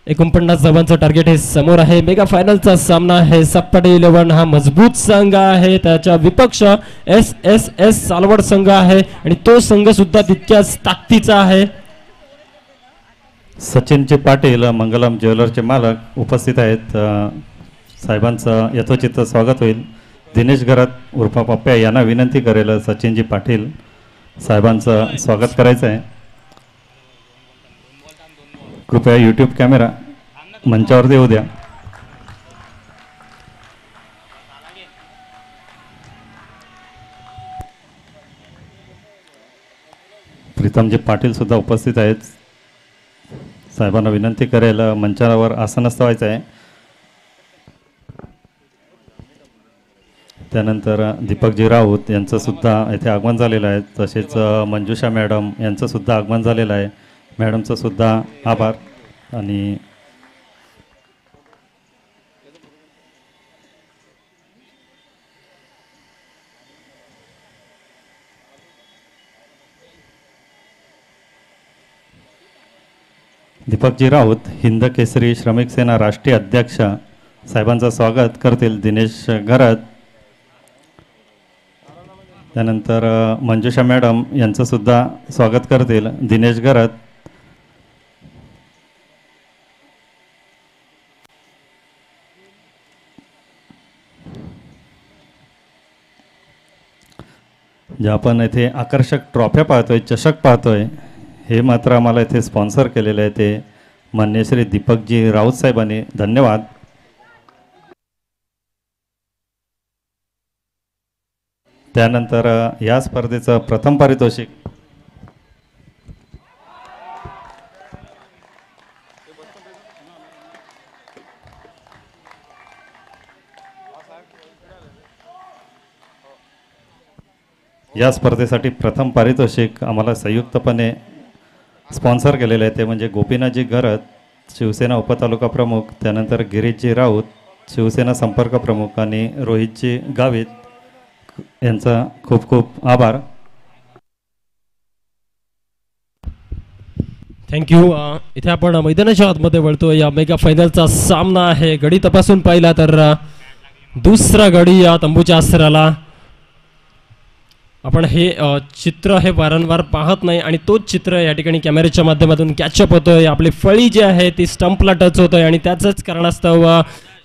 49 धावांचं टार्गेट हे समोर आहे. मेगा फायनलचा सामना आहे. सप्पाडी 11 हा मजबूत संघ आहे. त्याच्या विपक्ष SSS सालवड संघ आहे आणि तो संघ सुद्धा तितक्याच ताकदीचा आहे. सचिनजी पाटील मंगलम ज्वेलर्सचे मालक उपस्थित आहेत. साहेबांचं यथोचित स्वागत होईल. दिनेश घरात उर्फ पप्प्या यांना विनंती करेल सचिनजी पाटील साहेबांचं स्वागत करायचं आहे. कृपया यूट्यूब कॅमेरा मंचावरती येऊ द्या. प्रीतमजी पाटील सुद्धा उपस्थित आहेत. साहेबांना विनंती करेल मंचावर आसनस्थ व्हायचं आहे. त्यानंतर दीपकजी राऊत यांचं सुद्धा येथे आगमन झालेलं आहे. तसेच मंजुषा मॅडम यांचं सुद्धा आगमन झालेलं आहे. मॅडमचं सुद्धा आभार. आणि दीपकजी राऊत हिंद केसरी श्रमिक सेना राष्ट्रीय अध्यक्ष साहेबांचं स्वागत करतील दिनेश घरात. त्यानंतर मंजुषा मॅडम यांचं सुद्धा स्वागत करतील दिनेश घरात. जे आपण येथे आकर्षक ट्रॉफ्या पाहतोय, चषक पाहतोय, हे मात्र आम्हाला इथे स्पॉन्सर केलेलं आहे ते मान्य श्री दीपकजी राऊत साहेबांनी. धन्यवाद. त्यानंतर या स्पर्धेचं प्रथम पारितोषिक या स्पर्धेसाठी प्रथम पारितोषिक आम्हाला संयुक्तपणे स्पॉन्सर केलेलं आहे ते म्हणजे गोपीनाथजी घरत शिवसेना उपतालुका प्रमुख, त्यानंतर गिरीशजी राऊत शिवसेना संपर्क प्रमुख आणि रोहितजी गावित यांचा खूप खूप आभार. थँक्यू. इथे आपण मैदानाच्या आतमध्ये वळतो. या मेगा फायनलचा सामना आहे. गडी तपासून पाहिला तर दुसरा गडी या तंबूच्या आसराला. आपण हे चित्र हे वारंवार पाहत नाही आणि तोच चित्र या ठिकाणी कॅमेऱ्याच्या माध्यमातून कॅचअप होतोय. आपली फळी जी आहे ती स्टंपला टच होतोय आणि त्याच कारणास्तव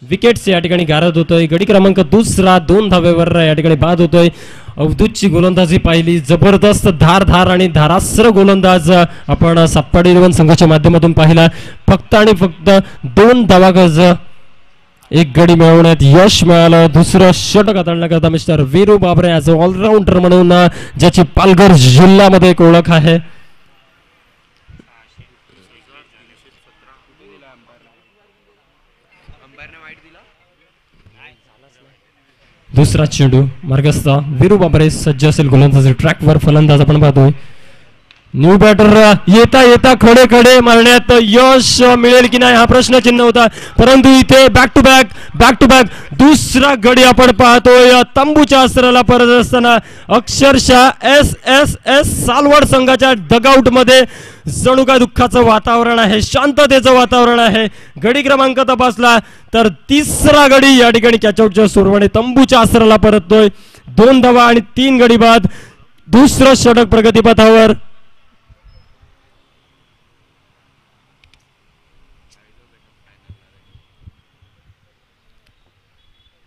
विकेट्स या ठिकाणी गारद होतोय. गडी क्रमांक दुसरा 2 धावेवर या ठिकाणी बाद होतोय. अवधूतची गोलंदाजी पाहिली, जबरदस्त धारधार आणि धारास्त्र गोलंदाज आपण सप्पाडी 11 संघाच्या माध्यमातून पाहिला. फक्त आणि फक्त 2 धावागज 1 गडी मिळवण्यात यश मिळालं. दुसरं षटक हाताळण्याकरता mister Veeru Babare as a all-rounder म्हणून ज्याची पालघर जिल्ह्यामध्ये एक ओळख आहे. दुसरा चेंडू मार्गस्थ वीरू बाबरे सज्ज असेल गोलंदाजी ट्रॅकवर. फलंदाज आपण पाहतोय. न्यू बॅटर येता येता खडे खडे मारण्यात यश मिळेल की नाही हा प्रश्नचिन्ह होता, परंतु इथे बॅक टू बॅक दुसरा गडी आपण पाहतोय. तंबूच्या आसराला परत असताना अक्षरशः SSS सालवड संघाच्या डगआउट मध्ये जणू काय दुःखाचं वातावरण आहे, शांततेचं वातावरण आहे. गडी क्रमांक तपासला तर तिसरा गडी या ठिकाणी कॅचआउटच्या सुरवाने तंबूच्या आसराला परततोय. 2 धावा आणि 3 गडी बाद. दुसरं षटक प्रगतीपथावर.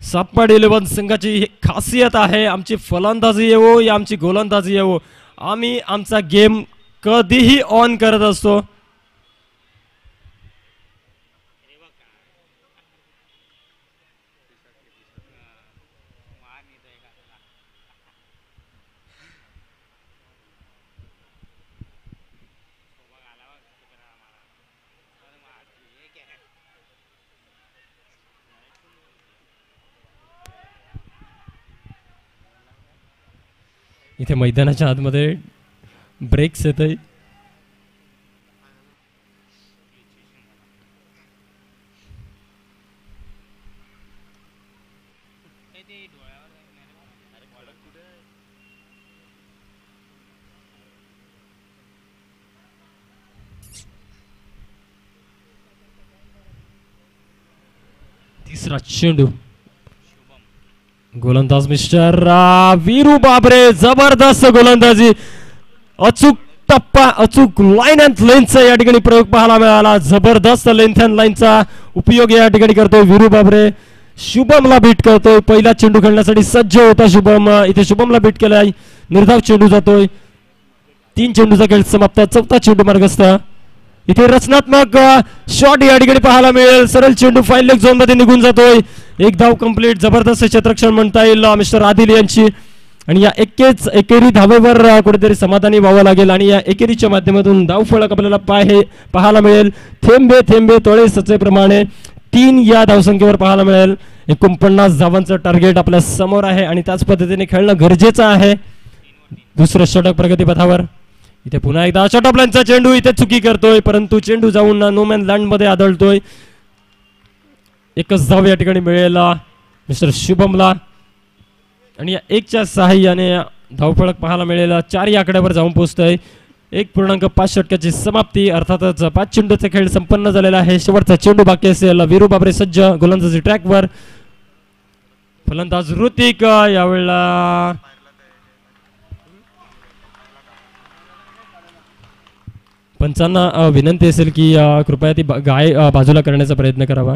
सप्पाडी 11 संघाची खासियत आहे, आमची फलंदाजी येवो या आमची गोलंदाजी येवो, आम्ही आमचा गेम कधीही ऑन करत असतो. इथे मैदानाच्या आतमध्ये ब्रेक्स येत आहे. तिसरा चेंडू गोलंदाज मिस्टर वीरू बाबरे, जबरदस्त गोलंदाजी, अचूक टप्पा, अचूक लाईन अँड लेनचा या ठिकाणी प्रयोग पाहायला मिळाला. जबरदस्त लेंथ अँड लाईनचा उपयोग या ठिकाणी करतोय वीरू बाबरे. शुभमला बीट करतोय. पहिला चेंडू खेळण्यासाठी सज्ज होता शुभम. इथे शुभमला बीट केलाय. निर्धाव चेंडू जातोय. 3 चेंडूचा खेळ समाप्त. 4था चेंडू मार्गस्थ. इथे रचनात्मक शॉट या ठिकाणी पाहायला मिळेल. सरळ चेंडू फाईन लेग झोन मध्ये निघून जातोय. एक धाव कंप्लीट. जबरदस्त क्षेत्ररक्षण म्हणता येईल मिस्टर आदिल यांची. आणि या एकेरी धावेवर कुठेतरी समाधानी व्हावं लागेल. आणि या एकेरीच्या माध्यमातून धाव फलक आपल्याला पाहायला मिळेल. थेंबे थेंबे तळे सचेप्रमाणे 3 या धावसंख्येवर पाहायला मिळेल. 49 धावांचं टार्गेट आपल्या समोर आहे आणि त्याच पद्धतीने खेळणं गरजेचं आहे. दुसरं षटक प्रगतीपथावर. इथे पुन्हा एकदा शॉर्ट लाईनचा चेंडू इथे चुकी करतोय, परंतु चेंडू जाऊन नो मॅन लँड मध्ये आदळतोय. एकच धाव या ठिकाणी मिळेल मिस्टर शुभमला. आणि या 1च्या सहाय्याने धावफलक पाहायला मिळेल 4 या आकड्यावर जाऊन पोहोचतोय. 1.5 षटकाची समाप्ती. अर्थातच 5 चेंडूचा खेळ संपन्न झालेला आहे. शेवटचा चेंडू बाकी असेल. वीरू बाबरे सज्ज गोलंदाजी ट्रॅकवर. फलंदाज ऋतिक यावेळेला पंचांना विनंती असेल की कृपया ती गाय बाजूला करण्याचा प्रयत्न करावा.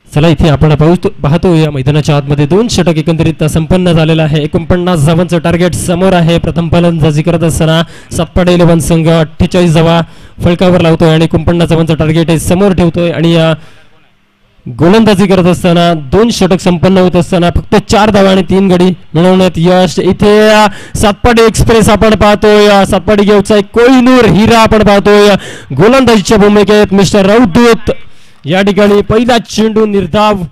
चला इथे आपण पाहतो या मैदानाच्या आतमध्ये 2 षटक एकंदरीत संपन्न झालेला आहे. 49 धावांचं टार्गेट समोर आहे. प्रथम फलंदाजी करत असताना सातपाडे 11 संघ 48 धावा फलकावर लावतोय आणि 49 धावांचं टार्गेट हे समोर ठेवतोय. आणि या गोलंदाजी करत असताना 2 षटक संपन्न होत असताना फक्त 4 धावा आणि 3 गडी मिळवण्यात यश. इथे सातपाडी एक्सप्रेस आपण पाहतोय. सातपाडी घेऊचा कोहिनूर हिरा आपण पाहतोय. गोलंदाजीच्या भूमिकेत मिस्टर राऊत या ठिकाणी. पहिला चेंडू निर्धाव.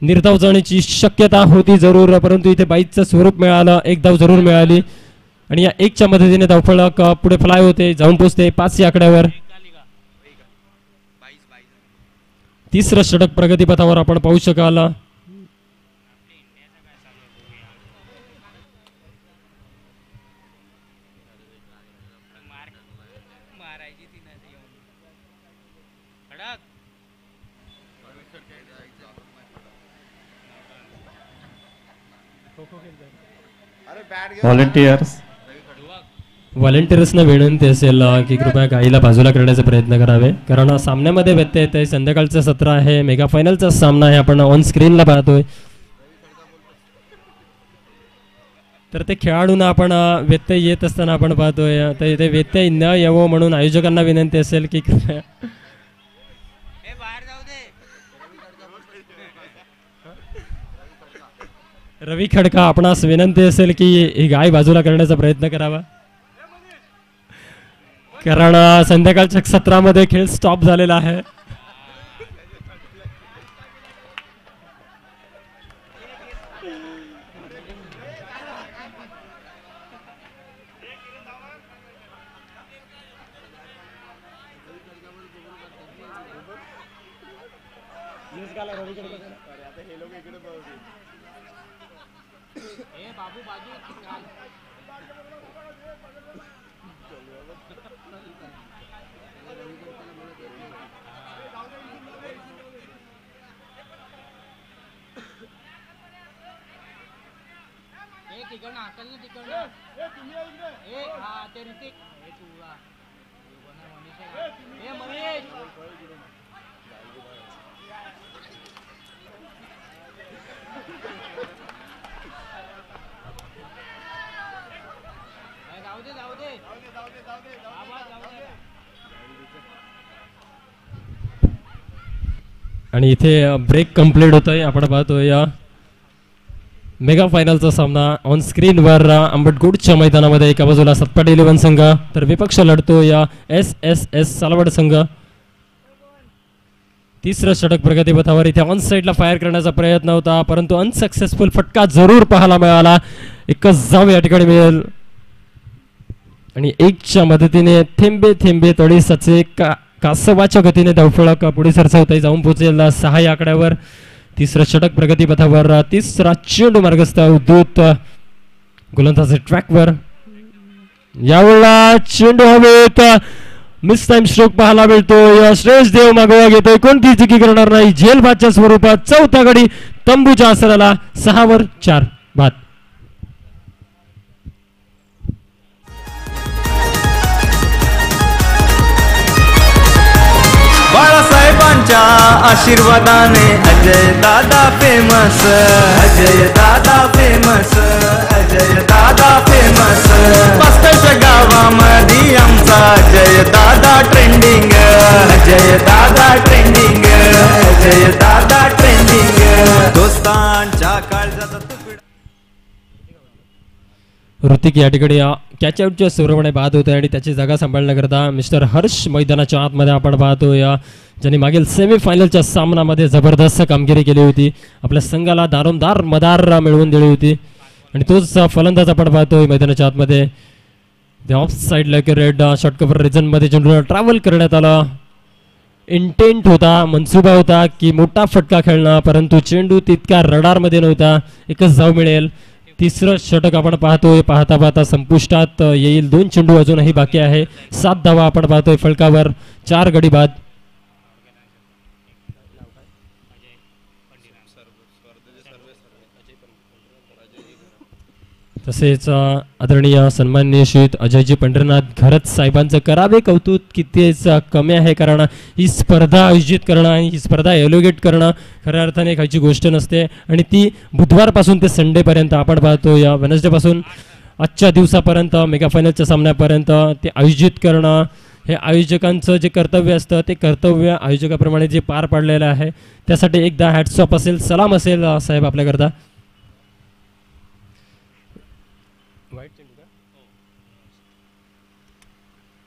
निर्धाव जाण्याची शक्यता होती जरूर, परंतु इथे 22चं स्वरूप मिळालं. 1 धाव जरूर मिळाली. आणि या 1च्या मदतीने धावफलक पुढे फ्लाय होते, जाऊन पोहोचते 5 या आकड्यावर. तिसरं षटक प्रगतीपथावर आपण पाहू शकाल. व्हॉलेंटियर्सना विनंती असेल की कृपया गाईला बाजूला करण्याचा प्रयत्न करावे, कारण सामन्यामध्ये व्यत्यय येते. संध्याकाळचं सत्र आहे, मेगा फायनलचा सामना आहे, आपण ऑन स्क्रीनला पाहतोय. तर ते खेळाडूंना आपण व्यत्यय येत असताना आपण पाहतोय. तर इथे व्यत्यय न यावं म्हणून आयोजकांना विनंती असेल की कृपया रवी खडका आपणास विनंती असेल की ही गाय बाजूला करण्याचा प्रयत्न करावा, कारण संध्याकाळच्या सत्रामध्ये खेळ स्टॉप झालेला आहे. आणि इथे ब्रेक कंप्लीट होतोय. आपण पाहतोय मेगा फायनलचा सामना ऑन स्क्रीनवर आंबटगोडच्या मैदानामध्ये. एका बाजूला सतपाटी 11 संघ तर विपक्ष लढतो या SSS सालवड संघ. तिसरं षटक प्रगतीपथावर. इथे ऑन साईडला फायर करण्याचा प्रयत्न होता परंतु अनसक्सेसफुल. फटका जरूर पाहायला मिळाला. एकच जाव या ठिकाणी मिळेल आणि 1च्या मदतीने थेंबे थेंबे तळी साचे कासवाच्या गतीने धावफलक पुढे सरसावताही जाऊन पोहोचेल 6 या आकड्यावर. तिसरं षटक प्रगतीपथावर. तिसरा चेंडू मार्गस्थ उद्धूत गोलंदाजी ट्रॅकवर. यावेळेला चेंडू हवेत. मिस टाइम स्ट्रोक पाहायला मिळतो. श्रेयस देव मागोवा घेतोय. कोणती चुकी करणार नाही. झेलबादच्या स्वरूपात चौथा गडी तंबूच्या आसराला. 6वर 4 बाद. बाळासाहेबांच्या आशीर्वादाने अजय दादा फेमस. अजय दादा फेमस. अजय दादा फेमस. पास्कळच्या गावामध्ये आमचा अजय दादा ट्रेंडिंग. अजय दादा ट्रेंडिंग. अजय दादा ट्रेंडिंग. दोस्तांच्या काळजाचा तुकडा. ऋतिक या ठिकाणी कॅच आउटच्या सुरवणे बाद होते आणि त्याची जागा सांभाळण्याकरता मिस्टर हर्ष मैदानाच्या आतमध्ये आपण पाहतो. ज्यांनी मागील सेमीफायनलच्या सामन्यामध्ये जबरदस्त कामगिरी केली होती. आपल्या संघाला दारोमदार मदार मिळवून दिली होती आणि तोच फलंदाज आपण पाहतोय मैदानाच्या आतमध्ये. ऑफ साईडला रेड शॉर्ट कव्हर रिजनमध्ये चेंडूला ट्रॅव्हल करण्यात आला. इंटेंट होता, मनसुबा होता की मोठा फटका खेळणं परंतु चेंडू तितका रडारमध्ये नव्हता. एकच धाव मिळेल. तिसरं षटक आपण पाहतोय. पाहता पाहता संपुष्टात येईल. 2 चेंडू अजूनही बाकी आहे. 7 धावा आपण पाहतोय फलकावर. 4 गडी बाद. तसेच आदरणीय सन्माननीय श्रीयुत अजयजी पंढरनाथ घरत साहेबांचं करावे कौतुक. कितीच कमी आहे कारण ही स्पर्धा आयोजित करणं आणि ही स्पर्धा एलोगेट करणं खऱ्या अर्थाने खायची गोष्ट नसते आणि ती बुधवारपासून ते संडेपर्यंत आपण पाहतो. या वेनसडेपासून आजच्या दिवसापर्यंत मेगा फायनलच्या सामन्यापर्यंत ते आयोजित करणं हे आयोजकांचं जे कर्तव्य असतं ते कर्तव्य आयोजकाप्रमाणे जे पार पाडलेलं आहे त्यासाठी एकदा हॅट्स ऑफ असेल, सलाम असेल साहेब आपल्याकरता.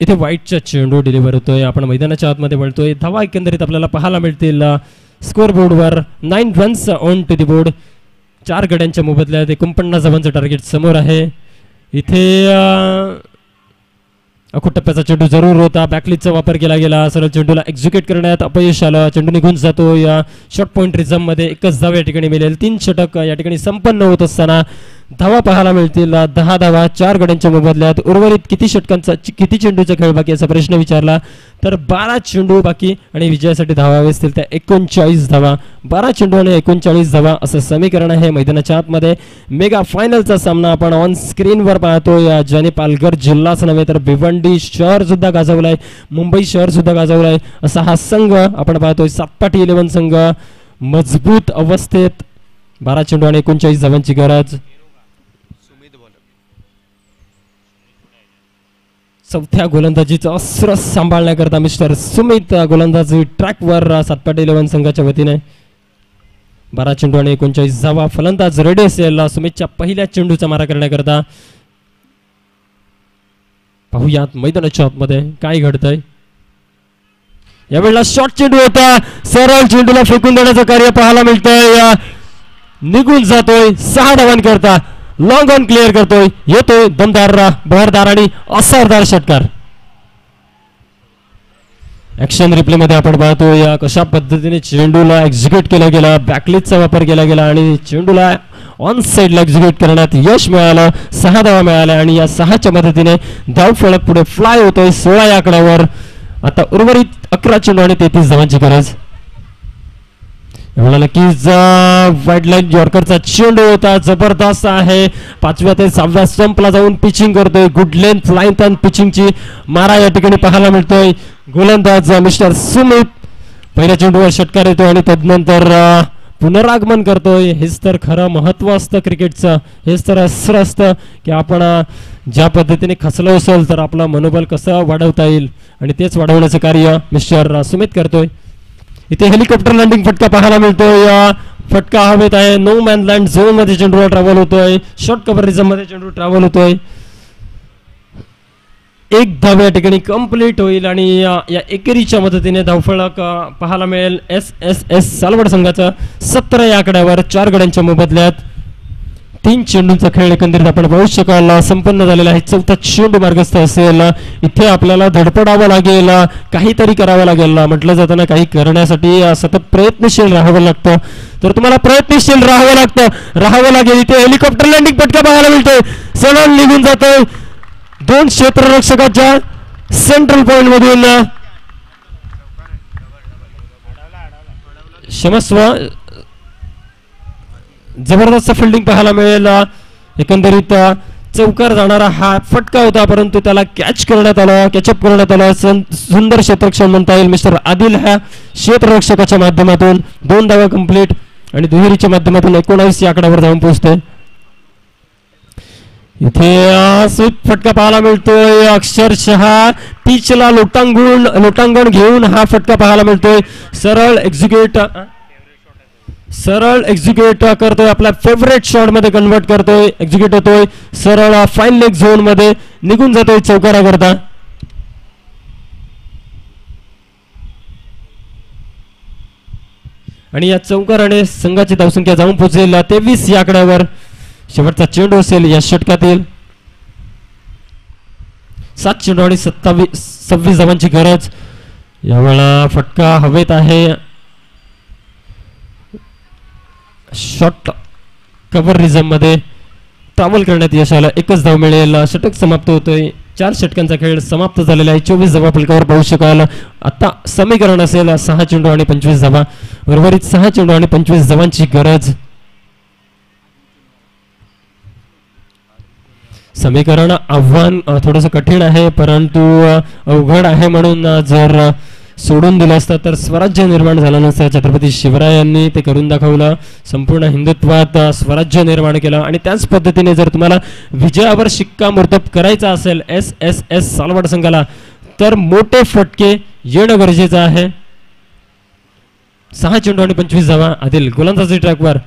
इथे व्हाईटचा चेंडू डिलिव्हर होतोय. आपण मैदानाच्या आतमध्ये वळतोय. धावा एकंदरीत आपल्याला पाहायला मिळतील स्कोअर बोर्डवर. 9 runs on to the board. 4 गड्यांच्या मोबदल्यात 49 धावांचं टार्गेट समोर आहे. इथे अखूट टप्प्याचा चेंडू जरूर होता. बॅकलीचा वापर केला गेला. सरळ चेंडूला एक्झिक्यूट करण्यात अपयश आलं. चेंडू निघून जातो या शॉर्ट पॉईंट रिझममध्ये. एकच धाव या ठिकाणी मिळेल. 3 षटक या ठिकाणी संपन्न होत असताना धावा पाहायला मिळतील 10 धावा 4 गड्यांच्या मोबदल्यात. उर्वरित किती षटकांचा किती चेंडूचा खेळ बाकी असा प्रश्न विचारला तर 12 चेंडू बाकी आणि विजयासाठी धावा हवे असतील त्या 39 धावा. 12 चेंडू आणि 39 धावा असं समीकरण आहे मैदानाच्या आतमध्ये. मेगा फायनलचा सामना आपण ऑन स्क्रीनवर पाहतोय. ज्याने पालघर जिल्हाच नव्हे तर भिवंडी शहर सुद्धा गाजवलाय, मुंबई शहर सुद्धा गाजवलाय असा हा संघ आपण पाहतोय. सातपाटी 11 संघ मजबूत अवस्थेत. 12 चेंडू आणि 39 धावांची गरज. चौथ्या गोलंदाजीचा अस्त्र सांभाळण्याकरता मिस्टर सुमित गोलंदाजी ट्रॅकवर सातपाटी 11 संघाच्या वतीने. 12 चेंडू आणि 39 धावा. फलंदाज रेडी असेल सुमितच्या पहिल्या चेंडूचा मारा करण्याकरता. पाहूयात मैदानाच्या आतमध्ये काय घडतंय. यावेळेला शॉर्ट चेंडू होता. सरळ चेंडूला फेकून देण्याचं कार्य पाहायला मिळतंय. निघून जातोय 6 धावांकरता. लॉंग ऑन क्लिअर करतोय. येतोय दमदार बहरदार आणि असरदार षटकार. ऍक्शन रिप्ले मध्ये आपण पाहतोय कशा पद्धतीने चेंडूला एक्झिक्यूट केला गेला. बॅकलीजचा वापर केला गेला आणि चेंडूला ऑन साईडला एक्झिक्यूट करण्यात यश मिळालं. 6 धावा मिळाल्या आणि या 6च्या मदतीने धाव फलक पुढे फ्लाय होतोय 16 या आकड्यावर. आता उर्वरित 11 चेंडू आणि 33 धावांची गरज. एवढा नक्कीच वाईड लाईन यॉर्करचा चेंडू होता. जबरदस्त आहे. 5व्या ते 6व्या स्टंपला जाऊन पिचिंग करतोय. गुड लेंथ लाईन आणि पिचिंगची मारा या ठिकाणी पाहायला मिळतोय. गोलंदाज मिस्टर सुमित पहिल्या चेंडूवर षटकार येतो आणि तदनंतर पुनरागमन करतोय. हेच तर खरं महत्व असतं क्रिकेटचं. हेच तर असं असतं की आपण ज्या पद्धतीने खचलो असेल तर आपलं मनोबल कसं वाढवता येईल आणि तेच वाढवण्याचं कार्य मिस्टर सुमित करतोय. इथे हेलिकॉप्टर लँडिंग फटका पाहायला मिळतोय. फटका हवेत आहे. नो मॅन लँड झोन मध्ये चेंडू ट्रॅव्हल होतोय. शॉर्ट कव्हर रिझम मध्ये चेंडू ट्रॅव्हल होतोय. एक धाव या ठिकाणी कंप्लीट होईल आणि या एकेरीच्या मदतीने धावफलक पाहायला मिळेल एस एस एस सालवड संघाचा 17 या आकड्यावर 4 गड्यांच्या मोबदल्यात. 3 चेंडूंचा खेळ एकंदरीत आपण पाहू शकाल संपन्न झालेला आहे. 4था चेंडू मार्गस्थ असेल. इथे आपल्याला धडपडावं लागेल, काहीतरी करावं लागेल. म्हटलं जाताना काही करण्यासाठी सतत प्रयत्नशील राहावं लागतं. तर तुम्हाला प्रयत्नशील राहावं लागेल. इथे हेलिकॉप्टर लँडिंग फटका पाहायला मिळतोय. सरळ निघून जातोय 2 क्षेत्ररक्षकाच्या सेंट्रल पॉइंट मधून. क्षमस्व, जबरदस्त फिल्डिंग पाहायला मिळेल. एकंदरीत चौकार जाणारा हा फटका होता परंतु त्याला कॅचअप करण्यात आला. सुंदर क्षेत्ररक्षण म्हणता येईल मिस्टर आदिल ह्या क्षेत्ररक्षकाच्या माध्यमातून. 2 धावा कंप्लीट आणि दुहेरीच्या माध्यमातून 19 या आकड्यावर जाऊन पोहोचते. इथे स्वीप फटका पाहायला मिळतोय. अक्षरशः पिचला लोटांगण घेऊन हा फटका पाहायला मिळतोय. सरळ एक्झिक्युट करतोय. आपल्या फेवरेट शॉट मध्ये कन्वर्ट करतोय. एक्झिक्युट होतोय. सरळ फाईन लेग झोन मध्ये निघून जातोय चौकाराकरता. आणि या चौकाराने संघाची धावसंख्या जाऊन पोहोचेल 23 या आकड्यावर. शेवटचा चेंडू असेल या षटकातील. 7 चेंडू आणि 26 धावांची गरज. यावेळेला फटका हवेत आहे. शॉर्ट कव्हर रिझम मध्ये ट्रॅव्हल करण्यात यश आलं. 1च धाव मिळेल. षटक समाप्त होतोय. 4 षटकांचा खेळ समाप्त झालेला आहे. 24 धावा फलकावर पाहू शकाल. आता समीकरण असेल 6 चेंडू आणि 25 धावा. उर्वरित 6 चेंडू आणि 25 धावांची गरज. समीकरण आव्हान थोडंसं कठीण आहे परंतु अवघड आहे म्हणून जर सोडून दिलं असतं तर स्वराज्य निर्माण झालं नसतं. छत्रपती शिवरायांनी ते करून दाखवलं. संपूर्ण हिंदुत्वात स्वराज्य निर्माण केलं आणि त्याच पद्धतीने जर तुम्हाला विजयावर शिक्कामोर्तब करायचा असेल एस एस एस सालवड संघाला तर मोठे फटके येणं गरजेचं आहे. 6 चेंडू आणि 25 धावा. आदिल गोलंदाजी ट्रॅकवर.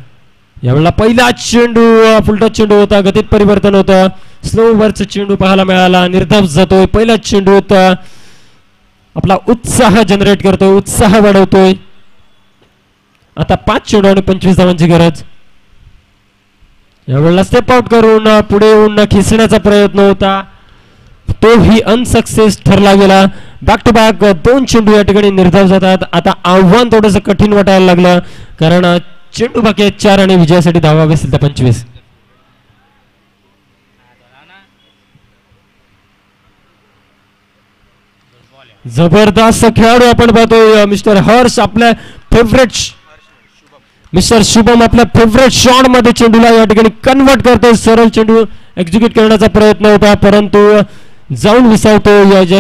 यावेळेला पहिला चेंडू फुलटॉस चेंडू होता. गतीत परिवर्तन होतं. स्लो ओव्हरचा चेंडू पाहायला मिळाला. निर्धाव जातोय. पहिला चेंडू होता. आपला उत्साह जनरेट करतोय. उत्साह वाढवतोय. आता 5 चेंडू आणि 25 धावांची गरज. यावेळेला स्टेप आउट करून पुढे येऊन खिसण्याचा प्रयत्न होता. तोही अनसक्सेस ठरला गेला. बॅक टू बॅक 2 चेंडू या ठिकाणी निर्धाव जातात. आता आव्हान थोडंसं कठीण वाटायला लागलं कारण चेंडू बाकी आहेत 4 आणि विजयासाठी धावा हवे असतील तर 25. जबरदस्त खेळाडू आपण पाहतोय मिस्टर हर्ष आपल्या फेवरेट मिस्टर शुभम आपल्या फेवरेट शॉट मध्ये चेंडूला या ठिकाणी कन्वर्ट करतोय. सरळ चेंडू एक्झिक्यूट करण्याचा प्रयत्न होता परंतु जाऊन विसावतो या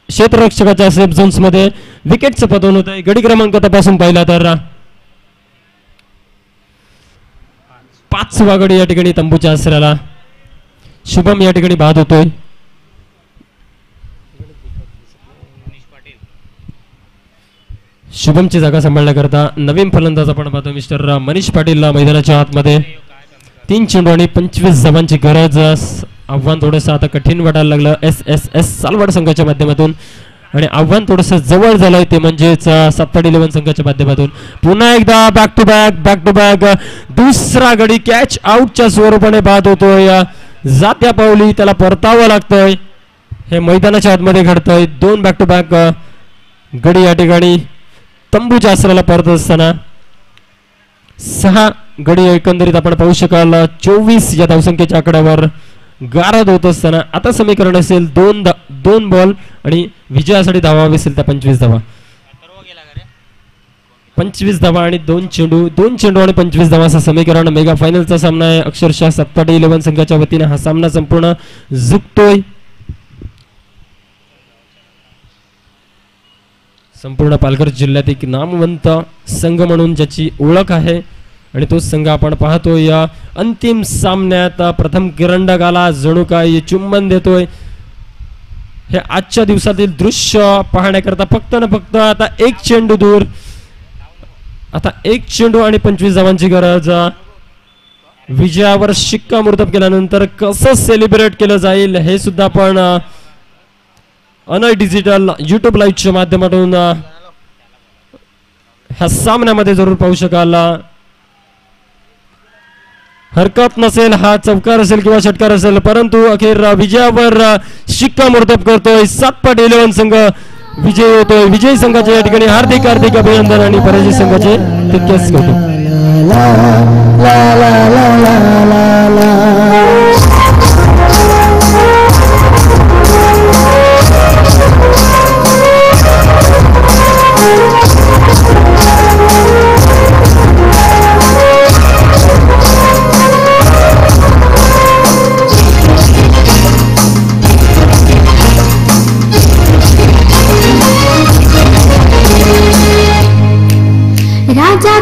क्षेत्ररक्षकाच्या सेफ झोन्स मध्ये. विकेटचं पतन होत आहे. गडी क्रमांक तपासून पाहिला तर 5वा गडी या ठिकाणी तंबूच्या आसऱ्याला. शुभम या ठिकाणी बाद होतोय. शुभमची जागा सांभाळण्याकरता नवीन फलंदाज आपण पाहतो मिस्टर मनीष पाटील मैदानाच्या आतमध्ये. 3 चेंडू आणि 25 धावांची गरज. आव्हान थोडंसं आता कठीण वाटायला लागलं एस एस एस सालवड संघाच्या माध्यमातून आणि आव्हान थोडंसं जवळ झालंय ते म्हणजेच 7-11 संघाच्या माध्यमातून. पुन्हा एकदा बॅक टू बॅक दुसरा गडी कॅच आउटच्या स्वरूपाने बाद होतोय. जात्या पावली त्याला परतावं लागतंय. हे मैदानाच्या आतमध्ये घडतंय. 2 बॅक टू बॅक गडी या ठिकाणी तंबूच्या आसऱ्याला परत असताना 6 गडी एकंदरीत आपण पाहू शकाल 24 या धावसंख्येच्या आकड्यावर गारद होत असताना आता समीकरण असेल 2 बॉल आणि विजयासाठी धावा हवी असेल त्या 25 धावा. 25 धावा आणि 2 चेंडू आणि 25 धावाचं समीकरण. मेगा फायनलचा सामना आहे. अक्षरशः 7-11 संघाच्या वतीने हा सामना संपूर्ण झुकतोय. संपूर्ण पालघर जिल्ह्यात एक नामवंत संघ म्हणून ज्याची ओळख आहे आणि तोच संघ आपण पाहतो या अंतिम सामन्यात प्रथम किरंडकाला जणू काय चुंबन देतोय. हे आजच्या दिवसातील दृश्य पाहण्याकरता फक्त ना फक्त आता एक चेंडू दूर, आता एक चेंडू आणि 25 धावांची गरज. विजयावर शिक्कामोर्तब केल्यानंतर कसं सेलिब्रेट केलं जाईल हे सुद्धा आपण अनय डिजिटल युट्यूब लाईव्हच्या माध्यमातून ह्या सामन्यामध्ये जरूर पाहू शकाल. हरकत नसेल, हा चौकार असेल किंवा षटकार असेल, परंतु अखेर विजयावर शिक्कामोर्तब करतोय 7x11 संघ विजयी होतोय. विजयी संघाचे या ठिकाणी हार्दिक हार्दिक अभिनंदन आणि पराजित संघाचे तितकेच कौतुक. राजा